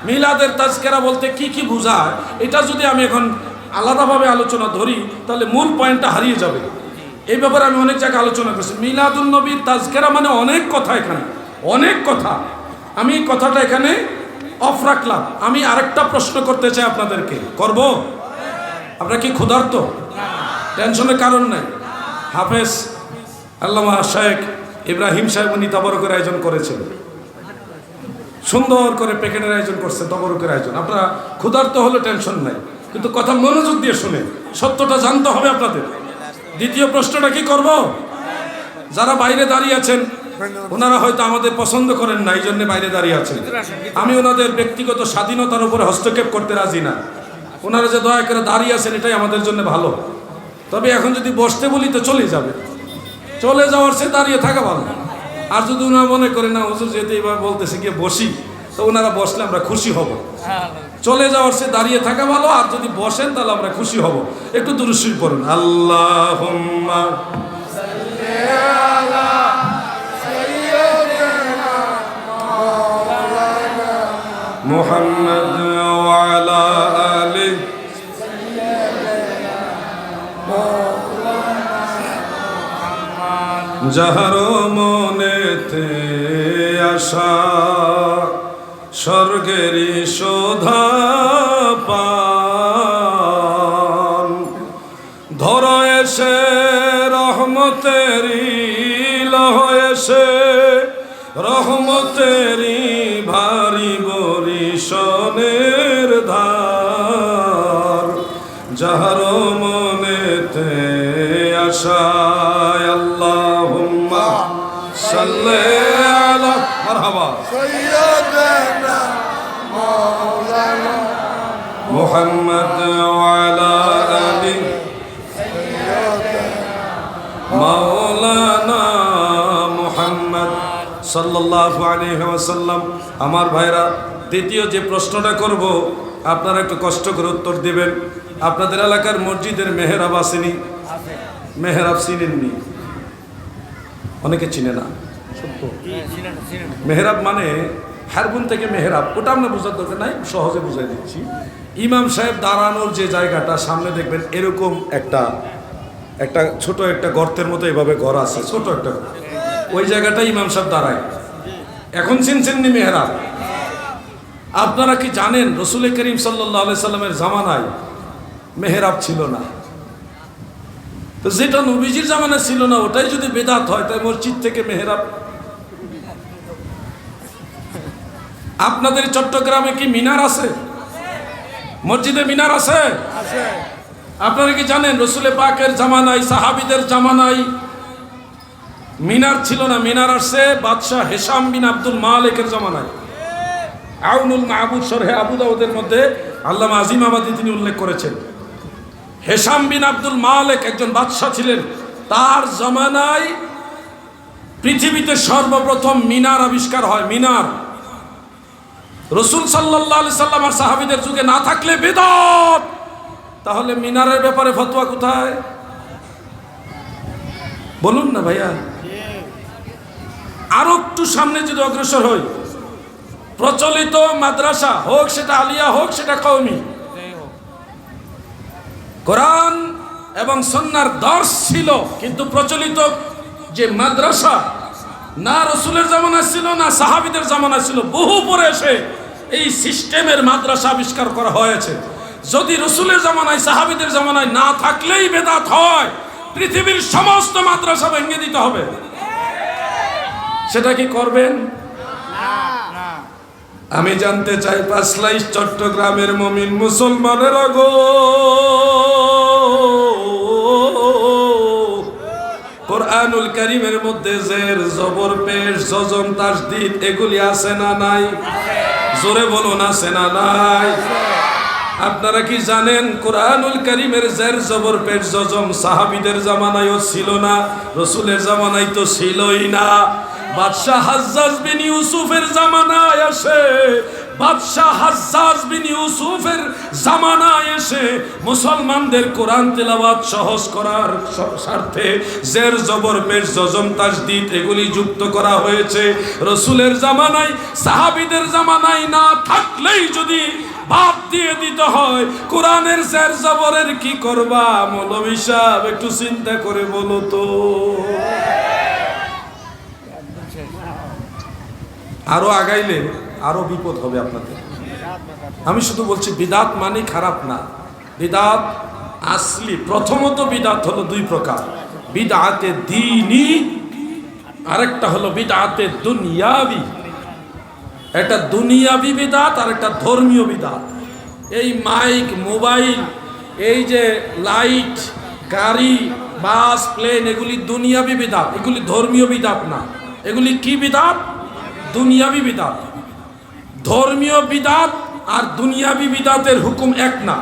মিলাদের তাযকিরা বলতে কি কি বোঝায়, এটা যদি আমি এখন আলাদাভাবে আলোচনা ধরি তাহলে মূল পয়েন্টটা হারিয়ে যাবে। এই ব্যাপারে আমি অনেক জায়গায় আলোচনা করছি। মিলাদুন নবীর তাযকিরা মানে অনেক কথা, এখানে অনেক কথা। আমি কথাটা এখানে অফ রাখলাম। আমি আরেকটা প্রশ্ন করতে চাই আপনাদেরকে, করব? আপনারা কি ক্ষুধার্ত? টেনশনের কারণ নাই। হাফেজ আল্লামা শেখ ইব্রাহিম সাহেব উনি তাবারুকের আয়োজন করেছেন, সুন্দর করে প্যাকেটের আয়োজন করছে, তাবারুকের আয়োজন। আপনারা ক্ষুধার্ত হলে টেনশন নাই, কিন্তু কথা মনোযোগ দিয়ে শুনে, সত্যটা জানতে হবে আপনাদের। দ্বিতীয় প্রশ্নটা কি করব? যারা বাইরে দাঁড়িয়ে আছেন ওনারা হয়তো আমাদের পছন্দ করেন না, এই জন্য বাইরে দাঁড়িয়ে আছেন। আমি ওনাদের ব্যক্তিগত স্বাধীনতার উপরে হস্তক্ষেপ করতে রাজি না। ওনারা যে দয়া করে দাঁড়িয়ে আছেন এটাই আমাদের জন্য ভালো। তবে এখন যদি বসতে বলি তো চলে যাবে, চলে যাওয়ার সে দাঁড়িয়ে থাকা ভালো। আর যদি ওনারা মনে করে না হুজুর যেতে এবার বলতেছে গিয়ে বসি, তো ওনারা বসলে আমরা খুশি হব। চলে যাওয়ার সে দাঁড়িয়ে থাকা ভালো, আর যদি বসেন তাহলে আমরা খুশি হব। একটু দুরূদ শরীফ পড়ুন। আল্লাহুম্মা সাল্লি আলা সাইয়্যিদিনা মাওলানা মুহাম্মদ ওয়া আলা আলি যাহার মনেতে আশা স্বর্গেরই শোধা পান, ধর এসে রহমতেরি লহ এসে রহমতেরি ভারী বরিশনের ধার, যাহার মনেতে আশায় আল্লাহুম্মা সাল্লি আলা মারহাবা سيدنا مولانا মুহাম্মদ ওয়া আলা আলি মাওলানা মুহাম্মদ সাল্লাল্লাহু আলাইহি ওয়াসাল্লাম। আমার ভাইরা, দ্বিতীয় যে প্রশ্নটা করব আপনারা একটু কষ্ট করে উত্তর দিবেন। আপনাদের এলাকার মসজিদের মেহরাব আসেনি? মেহরাব চিনেননি? অনেকে চিনে না। সত্য, মেহরাব মানে হারগুন থেকে মেহরাব, ওটা আমরা বোঝার দরকার নাই, সহজে বুঝাই দিচ্ছি। ইমাম সাহেব দাঁড়ানোর যে জায়গাটা সামনে দেখবেন এরকম একটা ছোট একটা গর্তের মতো এভাবে ঘর আছে, ছোট একটা ঘর, ওই জায়গাটা ইমাম সাহেব দাঁড়ায়। এখন চিনছেননি মেহরাব? আপনারা কি জানেন রসুল করিম সাল্লাল্লাহু আলাইহি সাল্লামের জামানায় মেহরাব ছিল না? তো যেটা নবীজির জামানায় ছিল না ওটাই যদি বেদাত হয়, তাই মসজিদ থেকে মেহরাব। আপনাদের চট্টগ্রামে কি মিনার আছে? মসজিদে মিনার আছে? আপনারা কি জানেন রসুল পাকের জামানায়, সাহাবীদের জামানায় মিনার ছিল না? মিনার আসছে বাদশাহ হেশাম বিন আব্দুল মালিকের জামানায়। আউনুল মাহবুদ শরহে আবু দাউদের মধ্যে আল্লামা আজিম আবাদি তিনি উল্লেখ করেছেন, হেশাম বিন আব্দুল মালিক একজন বাদশাহ ছিলেন, তার জামানায় পৃথিবীতে সর্বপ্রথম মিনার আবিষ্কার হয়। মিনার রসুল সাল্লাল্লাহু আলাইহি সাল্লাম আর সাহাবীদের যুগে না থাকলে বিদআত, তাহলে মিনারের ব্যাপারে ফতোয়া কোথায়? বলুন না ভাইয়া। আরো একটু সামনে যদি অগ্রসর হই, প্রচলিত মাদ্রাসা হোক সেটা আলিয়া হোক সেটা কওমি, কোরআন এবং সুন্নাহর দর্শ ছিল, কিন্তু প্রচলিত যে মাদ্রাসা না রসুলের জামানায় ছিল না সাহাবীদের জামানায় ছিল, বহু পরে এসে এই সিস্টেমের মাদ্রাসা আবিষ্কার করা হয়েছে। যদি রসুলের জামানায় সাহাবীদের জামানায় না থাকলেই বেদাত হয়, পৃথিবীর সমস্ত মাদ্রাসা ভেঙে দিতে হবে। সেটা কি করবেন? আমি জানতে চাই পাঁচলাইশ চট্টগ্রামের মুমিন মুসলমানের গো, কোরআনুল কারীমের মধ্যে জের জবর পেশ জজম তাসদীদ এগুলি আছে না নাই? জোরে বলুন, আছে না নাই? আপনারা কি জানেন কোরআনুল কারীমের জের জবর পেশ জজম সাহাবীদের জামানায়ও ছিল না, রসুলের জামানায় তো ছিলই না। বাদশাহ হাজ্জাজ বিন ইউসুফের জামানায় আসে, বাদশাহ হাজ্জাজ বিন ইউসুফের জামানায় এসে মুসলমানদের কোরআন তেলাওয়াত সহজ করার স্বার্থে জের জবর পেশ জজম তাসদীদ এগুলি যুক্ত করা হয়েছে। রসুলের জামানায় সাহাবীদের জামানায় না থাকলেই যদি বাদ দিয়ে দিতে হয়, কোরআনের জের জবরের কি করবা? মৌলভী সাহেব একটু চিন্তা করে বলো তো। আরো আগাইলে আরো বিপদ হবে আপনাদের। আমি শুধু বলছি বিদাত মানে খারাপ না, বিদাত আসলি। প্রথমত বিদাত হলো দুই প্রকার, বিদআতে দ্বীনি, আরেকটা হলো বিদআতে দুনিয়াবি। একটা দুনিয়াবি বিদাত আর একটা ধর্মীয় বিদাত। এই মাইক, মোবাইল, এই যে লাইট, গাড়ি, বাস, প্লেন, এগুলি দুনিয়াবি বিদাত, এগুলি ধর্মীয় বিদাত না। এগুলি কি বিদাত? দুনিয়াবি বিদাত। ধর্মীয় বিদাত আর দুনিয়াবি বিদাতের হুকুম এক না।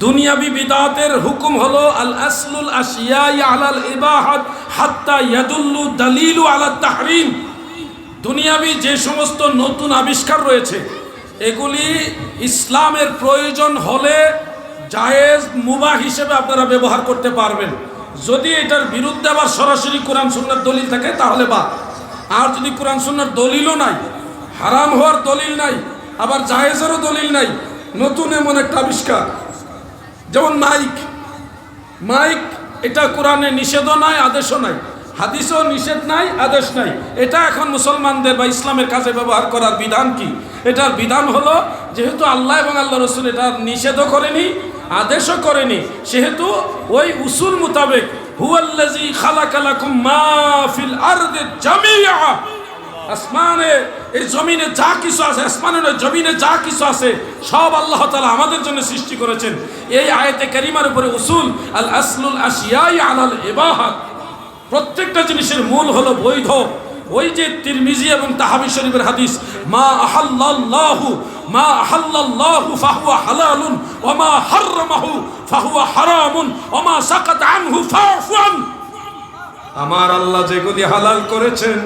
দুনিয়াবি বিদাতের হুকুম হলো আল আসলুল আশিয়াই আলাল ইবাহাত হাত্তা ইয়াদুল্লু দালিলু আলা তাহরিম। দুনিয়াবি যে সমস্ত নতুন আবিষ্কার রয়েছে এগুলি ইসলামের প্রয়োজন হলে জায়েজ মুবাহ হিসেবে আপনারা ব্যবহার করতে পারবেন। যদি এটার বিরুদ্ধে আবার সরাসরি কোরআন সুন্নাহর দলিল থাকে তাহলে বাদ। আর যদি কোরআন সুন্নাহর দলিলও নাই, হারাম হওয়ার দলিল নাই, আবার জায়েজেরও দলিল নাই, নতুন এমন একটা আবিষ্কার, যেমন মাইক। মাইক এটা কোরআনে নিষেধও নাই, আদেশও নাই, হাদিসও নিষেধ নাই, আদেশ নাই। এটা এখন মুসলমানদের বা ইসলামের কাজে ব্যবহার করার বিধান কি? এটার বিধান হলো যেহেতু আল্লাহ এবং আল্লাহ রসুল এটা নিষেধও করেনি, আদেশও করেনি, সেহেতু ওই উসুল মোতাবেক হুয়াল্লাযী খালাকা লাকুম মা ফিল আরদি জামিআ, আসমানে এই জমিনে যা কিছু আছে, আসমানের ওই জমিনে যা কিছু আছে সব আল্লাহ তাআলা আমাদের জন্য সৃষ্টি করেছেন। এই আয়াতে কারিমার উপরে উসুল আল আসলুল আশিয়াই আলাল ইবাহাত, প্রত্যেকটা জিনিসের মূল হলো বৈধ। ওই যে তিরমিজি এবং তাহাবি শরীফের হাদিস, মা আহাল্লাল্লাহু ফাহুয়া হালালুন ওয়া মা হাররামাহু ফাহুয়া হারামুন ওয়া মা সাকাতা আনহু ফাফু আন। আমার আল্লাহ যেগুলি হালাল করেছেন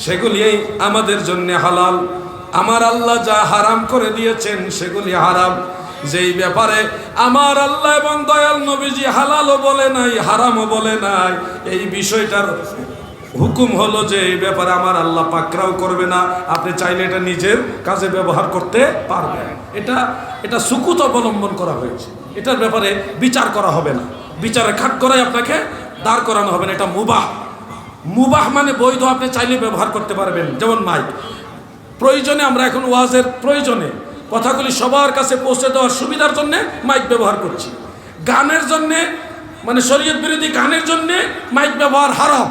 সেগুলি আমাদের জন্য হালাল, আমার আল্লাহ যা হারাম করে দিয়েছেন সেগুলি হারাম। যেই ব্যাপারে আমার আল্লাহ এবং দয়াল নবীজি হালালও বলে নাই হারামও বলে নাই, এই বিষয়টার হুকুম হলো যে এই ব্যাপারে আমার আল্লাহ পাকড়াও করবে না, আপনি চাইলে এটা নিজের কাজে ব্যবহার করতে পারবেন। এটা সুকুত অবলম্বন করা হয়েছে, এটার ব্যাপারে বিচার করা হবে না, বিচারে খাট করাই আপনাকে দাঁড় করানো হবে না। এটা মুবাহ, মুবাহ মানে বৈধ, আপনি চাইলে ব্যবহার করতে পারবেন। যেমন মাইক, প্রয়োজনে আমরা এখন ওয়াজের প্রয়োজনে কথাগুলি সবার কাছে পৌঁছে দেওয়ার সুবিধার জন্য মাইক ব্যবহার করছি। গানের জন্যে মানে শরীয়ত বিরোধী গানের জন্যে মাইক ব্যবহার হারাম,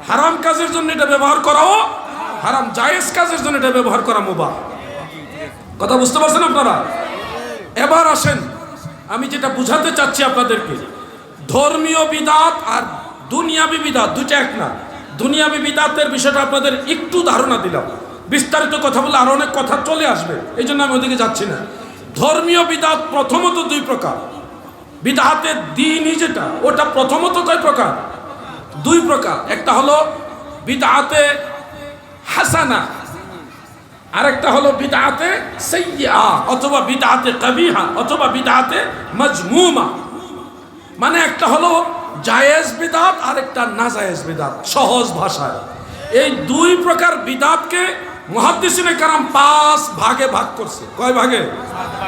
হারাম কাজের জন্য এটা ব্যবহার করাও হারাম, জায়েজ কাজের জন্য এটা ব্যবহার করা মুবাহ। কথা বুঝতে পারছেন আপনারা? এবার আসেন, আমি যেটা বুঝাতে চাচ্ছি আপনাদেরকে, ধর্মীয় বিদাত আর দুনিয়াবি বিদাত দুটো এক না। দুনিয়াবি বিদাতের বিষয়টা আপনাদের একটু ধারণা দিলাম, বিস্তারিত কথা বলে আরো অনেক কথা চলে আসবে, এই জন্য আমি ওদিকে যাচ্ছি না। ধর্মীয় বিদাত প্রথমত দুই প্রকার, বিদাতের দ্বীনি যেটা ওটা প্রথমত কয় প্রকার? দুই প্রকার। একটা হলো বিদআতে হাসানা, আরেকটা হলো বিদআতে সাইয়্যিআ অথবা বিদআতে কবিহা অথবা বিদআতে মাজমুমা। মানে একটা হলো জায়েজ বিদআত আর একটা নাজায়েজ বিদআত, সহজ ভাষায়। এই দুই প্রকার বিদআতকে মুহাদ্দিসিনে কেরাম 5 ভাগে ভাগ করছে। কয় ভাগে?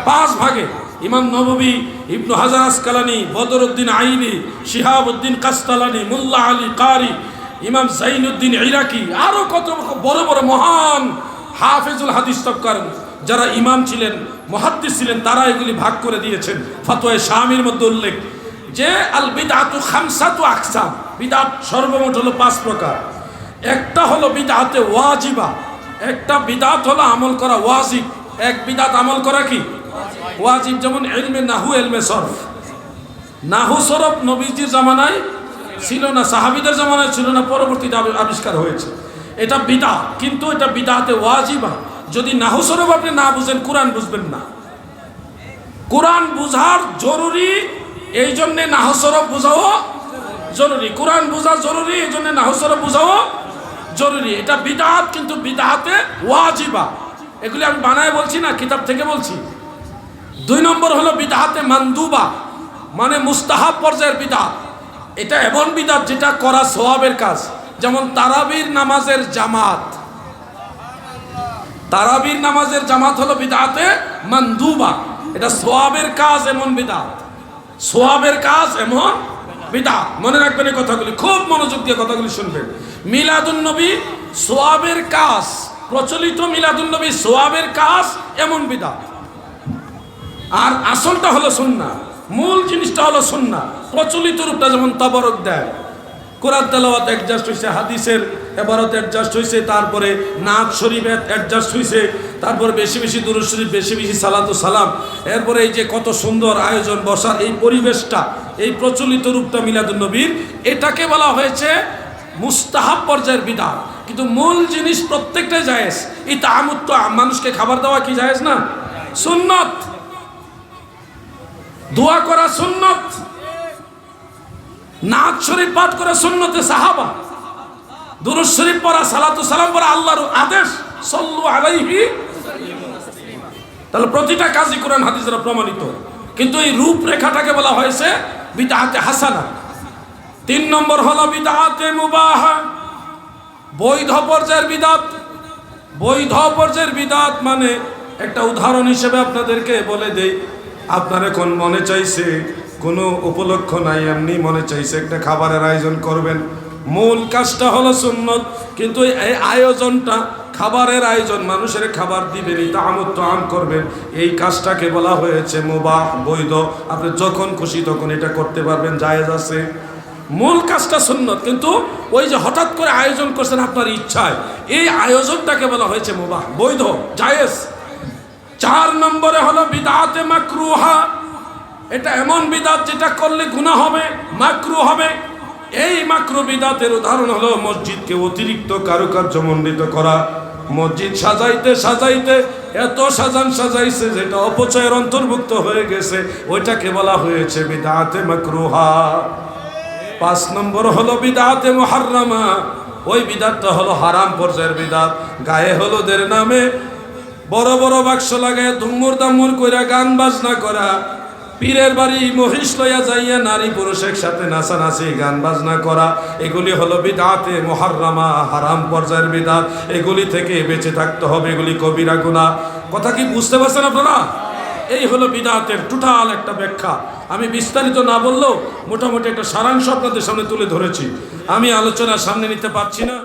5 ভাগে। ইমাম নববী, ইবনু হাজার আসকালানি, বদরউদ্দিন আইনি, শিহাবউদ্দিন কাস্তালানি, মোল্লা আলী কারি, ইমাম জাইনুদ্দিন ইরাকি, আরো কত বড় বড় মহান হাফেজুল হাদিস তবকার যারা ইমাম ছিলেন, মুহাদ্দিস ছিলেন, তারা এগুলি ভাগ করে দিয়েছেন। ফতোয়া শামির মধ্যে উল্লেখ যে আল বিদআতু খামসাতু আকসাম, বিদআত সর্বমোট হলো 5 প্রকার। একটা হলো বিদআতে ওয়াজিবা, একটা বিদআত হলো আমল করা ওয়াজিব। এক বিদআত আমল করা কি ওয়াজিব, যেমন ইলমে নাহু, ইলমে সরফ। নাহু সরফ নবীজির জামানায় ছিল না, সাহাবীদের জামানায় ছিল না, পরবর্তীতে আবিষ্কার হয়েছে। এটা বিদআত, কিন্তু এটা বিদআতে ওয়াজিবা। যদি নাহু সরফ আপনি না বুঝেন, কোরআন বুঝবেন না। কোরআন বুঝার জরুরি, এই জন্যে নাহু সরফ বুঝাও জরুরি। কোরআন বুঝা জরুরি, এই জন্য নাহু সরফ বুঝাও জরুরি। এটা বিদআত, কিন্তু বিদআতে ওয়াজিবা। এগুলি আমি বানায় বলছি না, কিতাব থেকে বলছি। 2 নম্বর হলো বিদআতে মানদুবা, মানে মুস্তাহাব পর্যায়ের বিদআত। এটা এমন বিদআত যেটা করা সওয়াবের কাজ, যেমন তারাবির নামাজের জামাত। তারাবির নামাজের জামাত হলো বিদআতে মানদুবা, এটা সওয়াবের কাজ, এমন বিদআত। সওয়াবের কাজ এমন বিদআত। মনে রাখবেন এই কথাগুলি, খুব মনোযোগ দিয়ে কথাগুলি শুনবেন। মিলাদুন নবী সওয়াবের কাজ, প্রচলিত মিলাদুন নবী সওয়াবের কাজ, এমন বিদআত। আর আসলটা হলো সুন্নাহ, মূল জিনিসটা হলো সুন্নাহ। প্রচলিত রূপটা যেমন তাবারক দেয়, কোরআন তেলাওয়াত অ্যাডজাস্ট হয়েছে, হাদিসের ইবারত অ্যাডজাস্ট হয়েছে, তারপরে নাত শরীফ অ্যাডজাস্ট হয়েছে, তারপরে বেশি বেশি দুরূদ শরীফ, বেশি বেশি সালাতু সালাম, এরপরে এই যে কত সুন্দর আয়োজন, বসার এই পরিবেশটা, এই প্রচলিত রূপটা মিলাদুন নবীর, এটাকে বলা হয়েছে মুস্তাহাব পর্যায়ের বিদআত। কিন্তু মূল জিনিস প্রত্যেকটাই জায়েজ। এই তাআমুদ, তো মানুষকে খাবার দেওয়া কি জায়েজ না? সুন্নত। দোয়া করা সুন্নত, নাত শরীফ পাঠ করা সুন্নতে সাহাবা, দুরূদ শরীফ পড়া, সালাতু সালাম পড়া আল্লাহর আদেশ, সাল্লু আলাইহি। তাহলে প্রতিটা কাজই কোরআন হাদিস দ্বারা প্রমাণিত, কিন্তু এই রূপরেখাটাকে বলা হয়েছে বিদআতে হাসানা। 3 নম্বর হলো বিদআতে মুবাহা, বৈধ পর্যায়ের বিদআত। বৈধ পর্যায়ের বিদআত মানে, একটা উদাহরণ হিসেবে আপনাদেরকে বলে দেই, আপনার এখন মনে চাইছে, কোনো উপলক্ষ নাই, এমনি মনে চাইছে একটা খাবারের আয়োজন করবেন। মূল কাজটা হলো সুন্নত, কিন্তু এই আয়োজনটা, খাবারের আয়োজন, মানুষের খাবার দিবেন, তাআমুদ তাআম করবেন, এই কাজটাকে বলা হয়েছে মুবাহ, বৈধ। আপনি যখন খুশি তখন এটা করতে পারবেন, জায়েজ আছে। মূল কাজটা সুন্নত, কিন্তু ওই যে হঠাৎ করে আয়োজন করছেন আপনার ইচ্ছায়, এই আয়োজনটাকে বলা হয়েছে মুবাহ, বৈধ, জায়েজ। 4 নম্বরে হলো বিদআতে মাকরুহা। এটা এমন বিদআত যেটা করলে গুনাহ হবে, মাকরুহ হবে। এই মাকরুহ বিদআতের উদাহরণ হলো মসজিদকে অতিরিক্ত কারুকার্যমণ্ডিত করা। মসজিদ সাজাইতে সাজাইতে এত সাজাইছে যেটা অপচয়ের অন্তর্ভুক্ত হয়ে গেছে, ওইটাকে বলা হয়েছে বিদআতে মাকরুহা। 5 নম্বর হলো বিদআতে মুহাররামা। ওই বিদআতটা হলো হারাম পর্যায়ের বিদআত। গায়ে হলুদের নামে বড় বড় বাক্স লাগায় ধুমুর দামুর কইরা গান বাজনা করা, পীরের বাড়ি মহিষ লইয়া যাইয়া নারী পুরুষ একসাথে নাচানাচি গান বাজনা করা, এগুলি হলো বিদআতে মুহাররামা, হারাম পর্যায়ের বিদআত। এগুলি থেকে বেঁচে থাকতে হবে, এগুলি কবিরা গুনাহ। কথা কি বুঝতে পারছেন আপনারা? এই হলো বিদআতের টোটাল একটা ব্যাখ্যা। আমি বিস্তারিত না বললেও মোটামুটি একটা সারাংশ আপনাদের সামনে তুলে ধরেছি। আমি আলোচনা সামনে নিতে পারছি না।